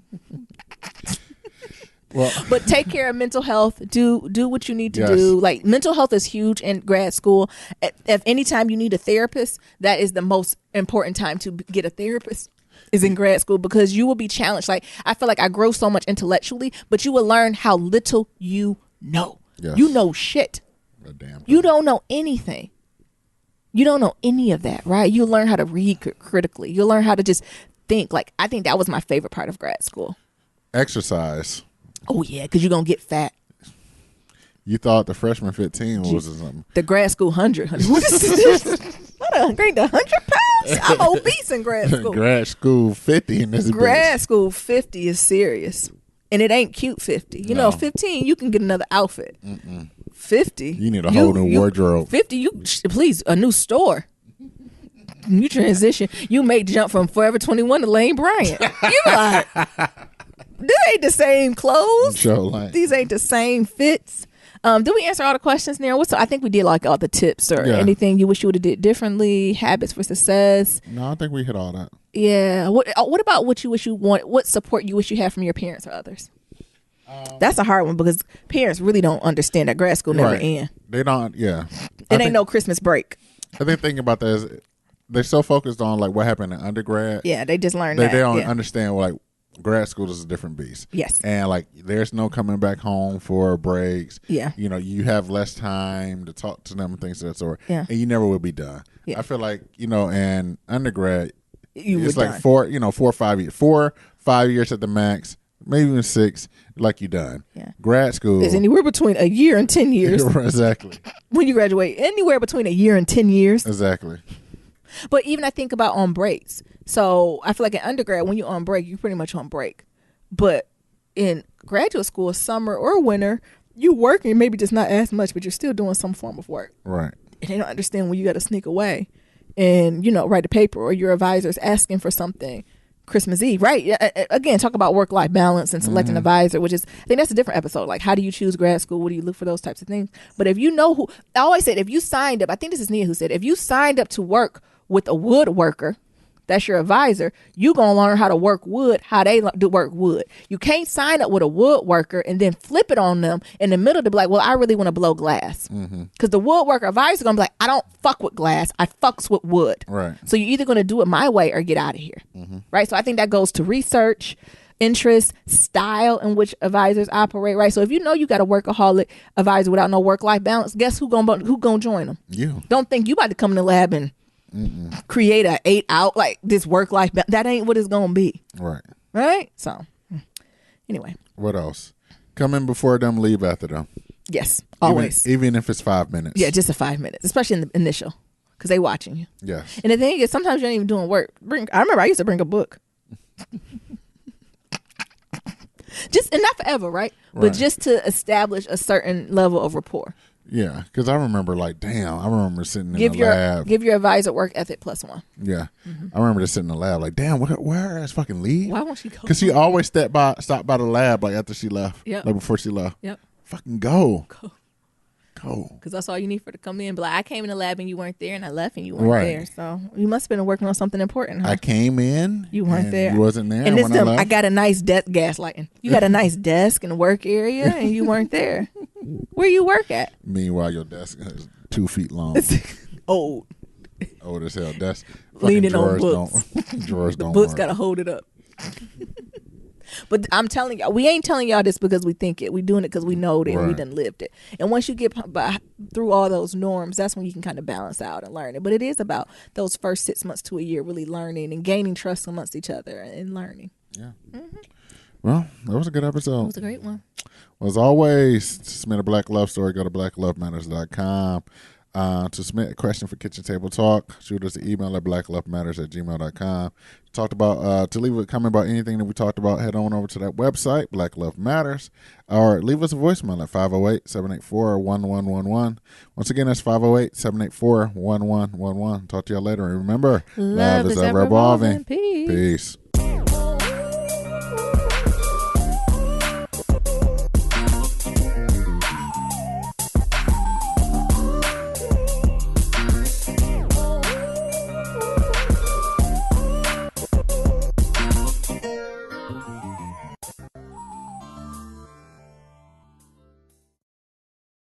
Well, but take care of mental health. Do what you need to do. Like, mental health is huge in grad school. If any time you need a therapist, that is the most important time to get a therapist, is in grad school, because you will be challenged. Like, I feel like I grow so much intellectually, but you will learn how little you know. Yes. You know shit. You don't know anything. You don't know any of that, right? You learn how to read critically. You learn how to just think. Like, I think that was my favorite part of grad school. Exercise. Oh, yeah, because you're going to get fat. You thought the freshman 15 was or something. The grad school 100. What is this? What, I gained 100 pounds? I'm obese in grad school. Grad school 50 in this Grad school 50 is serious. And it ain't cute 50. You know, 15, you can get another outfit. 50. You need a whole new wardrobe. 50, please, a new store. You transition. You may jump from Forever 21 to Lane Bryant. You like, this ain't the same clothes. These ain't the same fits. Did we answer all the questions now? I think we did like all the tips or anything you wish you would have did differently, habits for success. No, I think we hit all that. Yeah. What about what you wish you want? What support you wish you had from your parents or others? That's a hard one, because parents really don't understand that grad school never ends. They don't. Yeah. It ain't no Christmas break. I think thinking about that is they're so focused on like what happened in undergrad. Yeah, they just learned that. They don't understand like grad school is a different beast. Yes. And like there's no coming back home for breaks. Yeah. You know, you have less time to talk to them and things of that sort. Yeah. And you never will be done. Yeah. I feel like, in undergrad, it's like done. 4 or 5 years. 4, 5 years at the max, maybe even 6, like you done. Yeah. Grad school is anywhere between a year and 10 years. Exactly. When you graduate, anywhere between a year and 10 years. Exactly. But even I think about on breaks. So I feel like in undergrad, when you're on break, you're pretty much on break. But in graduate school, summer or winter, you working, maybe just not as much, but you're still doing some form of work. Right. And they don't understand when you got to sneak away and, write a paper, or your advisor's asking for something Christmas Eve, right? Again, talk about work-life balance and select an advisor, which is, I think that's a different episode. Like, how do you choose grad school? What do you look for? Those types of things. But if you know who, I always said, if you signed up, I think this is Nia who said, if you signed up to work with a woodworker, that's your advisor, you going to learn how to work wood, how they do work wood. You can't sign up with a woodworker and then flip it on them in the middle to be like, well, I really want to blow glass. Because the woodworker advisor going to be like, I don't fuck with glass. I fucks with wood. Right. So you're either going to do it my way or get out of here. Right. So I think that goes to research, interest, style in which advisors operate. Right. So if you know you got a workaholic advisor without no work-life balance, guess who gonna join them? You. Don't think you about to come in the lab and create a 8 out like this work-life that ain't what it's gonna be. Right. So anyway, what else? Come in before them, leave after them. Yes, always. Even if it's 5 minutes. Yeah, just a 5 minutes, especially in the initial, because they watching you. Yes. And the thing is, sometimes you ain't even doing work. I remember I used to bring a book. Just, and not forever, right? But just to establish a certain level of rapport. Yeah, because I remember I remember sitting in the lab. Give your advisor work ethic +1. Yeah. I remember just sitting in the lab like, damn, where is fucking Lee? Why won't she go? Because she always stopped by the lab like after she left. Yep. Like before she left. Yep. Fucking go. Because that's all you need for to come in. But like, I came in the lab and you weren't there, and I left and you weren't there. So you must have been working on something important, huh? I came in. You weren't there. You wasn't there. And this when time, I I got a nice desk gaslighting. You got a nice desk and work area, and you weren't there. Where you work at? Meanwhile, your desk is 2 feet long. Old. Old as hell. That's leaning on books. Drawers don't books work. gotta hold it up. But I'm telling y'all, we ain't telling y'all this because we think it. We doing it because we know it and we done lived it. And once you get through all those norms, that's when you can kind of balance out and learn it. But it is about those first 6 months to a year really learning and gaining trust amongst each other and learning. Yeah. Well, that was a good episode. It was a great one. Well, as always, to submit a Black Love story, go to blacklovematters.com. To submit a question for Kitchen Table Talk, shoot us an email at blacklovematters@gmail.com. To leave a comment about anything that we talked about, head on over to that website, Black Love Matters, or leave us a voicemail at 508-784-1111. Once again, that's 508-784-1111. Talk to y'all later. And remember, love is ever evolving. Peace. Peace.